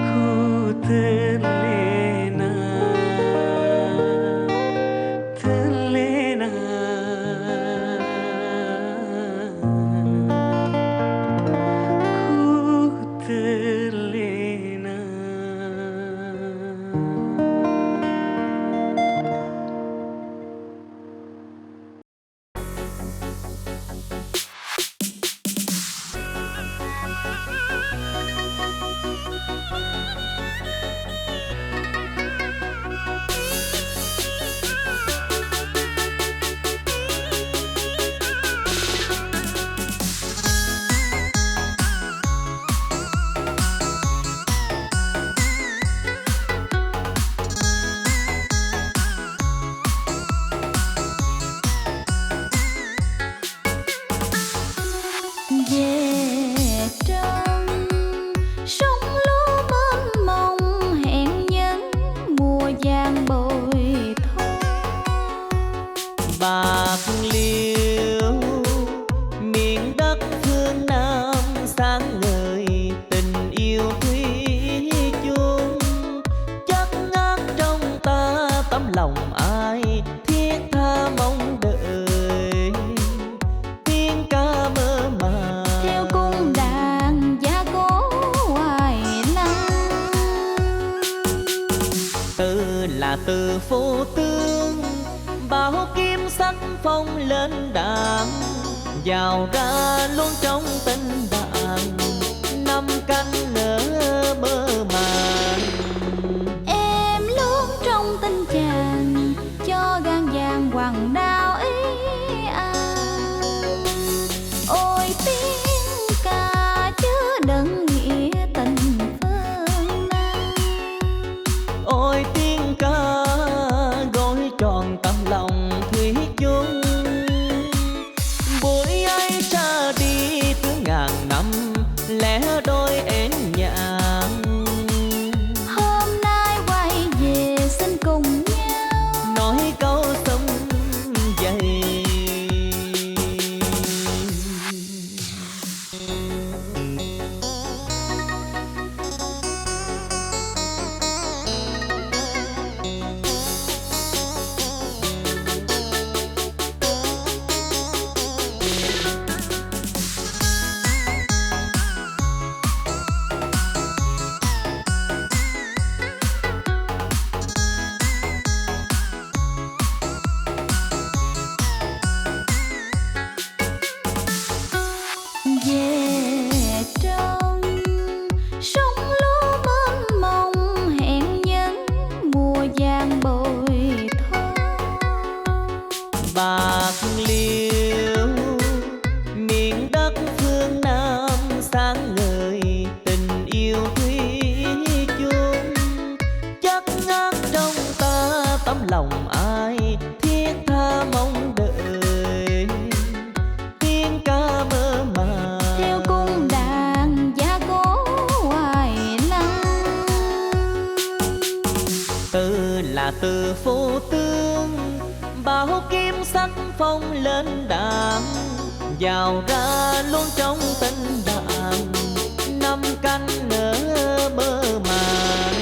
ku terlena, terlena. Terlena. về trong sông lúa mênh mông, hẹn nhân mùa vàng bội thu. Bạc Liêu miền đất phương Nam sáng ngời tình yêu thủy chung, chất ngát trong ta tấm lòng ai thiết tha mong đợi, tiếng ca mơ màng Theo cung đàn giá cố hoài lăng. từ là từ phố tương, bao kim sắc phong lên đàn, vào ra luôn trong tình bạn, năm cánh nở mơ màng. Em luôn trong tình chàng, cho gan vàng hoàng đao ý an. Ôi tiếng ca chứa đựng nghĩa tình phương Nam. Ôi tiếng ca gói tròn tấm lòng thủy chung, buổi ấy ra đi từ ngàn năm lẻ đôi én nhạn. Hôm nay quay về xin cùng nhau, Nói câu sum dày. về trong sông lúa mênh mông, hẹn nhân mùa vàng bội thu. Bạc Liêu miền đất phương Nam sáng ngời tình yêu thủy chung, chất ngát trong ta tấm lòng ai thiết tha mong đợi, tiếng ca mơ màng Theo cung đàn giá cố hoài lăng. từ là từ phố tương, bao kim sắc phong lên đàn, vào ra luôn trong tình bạn, năm cánh nở mơ màng.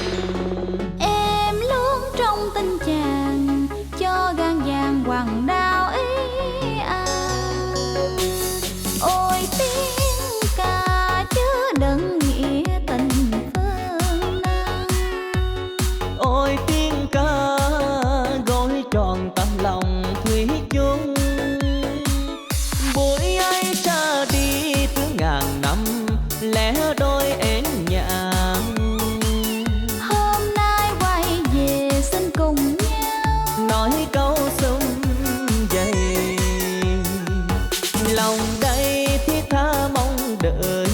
Em luôn trong tình chàng, cho gan vàng hoàng đao ý an. Ôi tiếng ca chứa đựng nghĩa tình phương Nam. Ôi tiếng ca gói tròn tấm lòng thủy chung, buổi ấy ra đi từ ngàn năm lẻ đôi én nhạn. Hôm nay quay về xin cùng nhau, Nói câu sum dày. Lòng đây thiết tha mong đợi,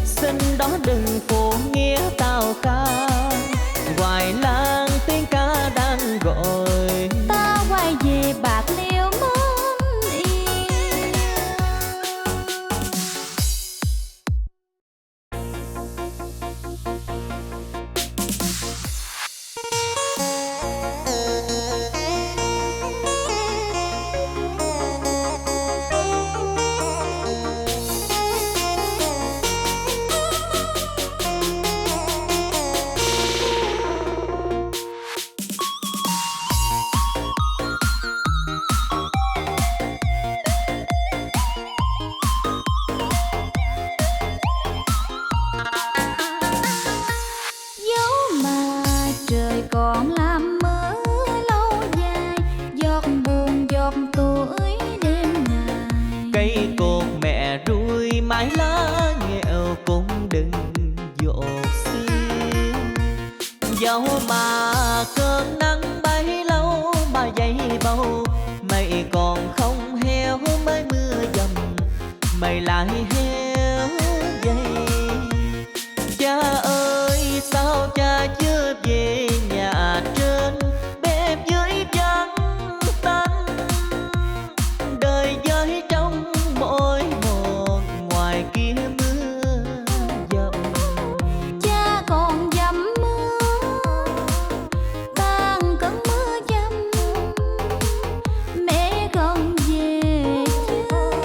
xin đó đừng phụ nghĩa tào khang. hai lá nghèo cũng đừng dột xiêu. Dẫu mà cơn nắng bấy lâu mà dây bầu, mây còn không heo mới mưa dầm, mây lại heo dây. Cha ơi sao cha chưa về nhà trên, bếp dưới vắng tanh, đời với trong mỗi một ngoài kia mưa dầm. Cha còn dầm mưa tan cơn mưa dầm, mẹ còn về chưa?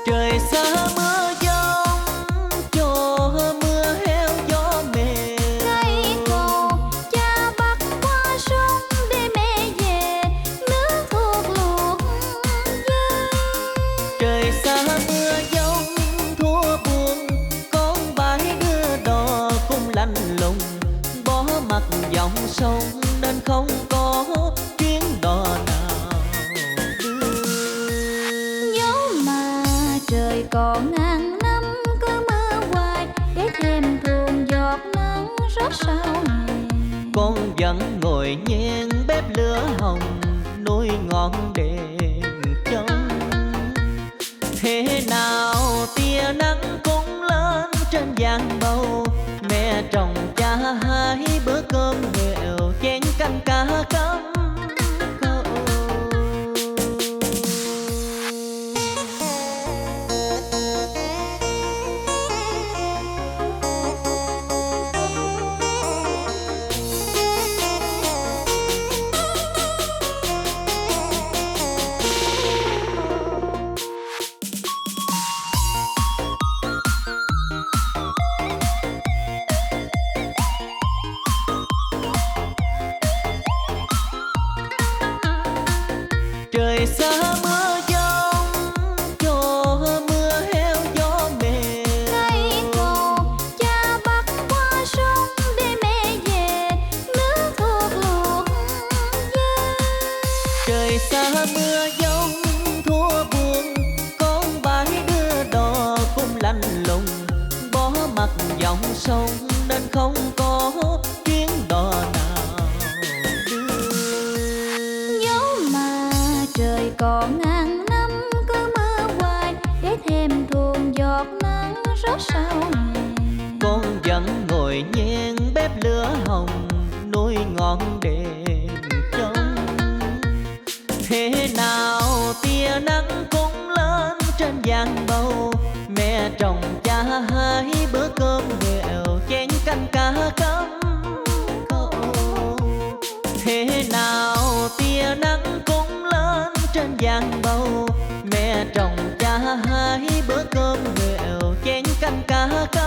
Trời xa mưa giông cho mưa heo gió mềm, Cây cầu cha bắt qua sông để mẹ về, nước thuốc luộc dơi. trời xa mưa giông thua buồn, con bãi đưa đò cũng lạnh lùng, bỏ mặt dòng sông nên không có chuyến đò nào đưa. Nhớ mà trời còn ngàn năm cứ mưa hoài, để thêm thương giọt nắng rớt sao hè. Con vẫn ngồi nhen bếp lửa hồng, nuôi ngọn đèn trông. Thế nào tia nắng cũng lên trên giang bầu, mẹ trồng cha hai bữa cơm nghèo, chén canh cá cắm câu. Trời xa mưa giông cho mưa heo gió mềm, Cây cầu cha bắt qua sông để mẹ về, nước thuốc luộc dơi. trời xa mưa giông thua buồn, con bãi đưa đò cũng lạnh lùng, bỏ mặt dòng sông nên không có chuyến đò nào đưa. Nhớ mà trời còn ngàn năm cứ mưa hoài, để thêm thuồng giọt nắng rớt sao hè. Con vẫn ngồi nhen bếp lửa hồng, nuôi ngọn đèn trông. Thế nào tia nắng cũng lên trên giang bầu, mẹ trồng cha hai bữa cơm nghèo, chén canh cá cắm câu. Thế nào tia nắng cũng lên trên giang bầu, mẹ trồng cha hai bữa cơm nghèo, chén canh cá cắm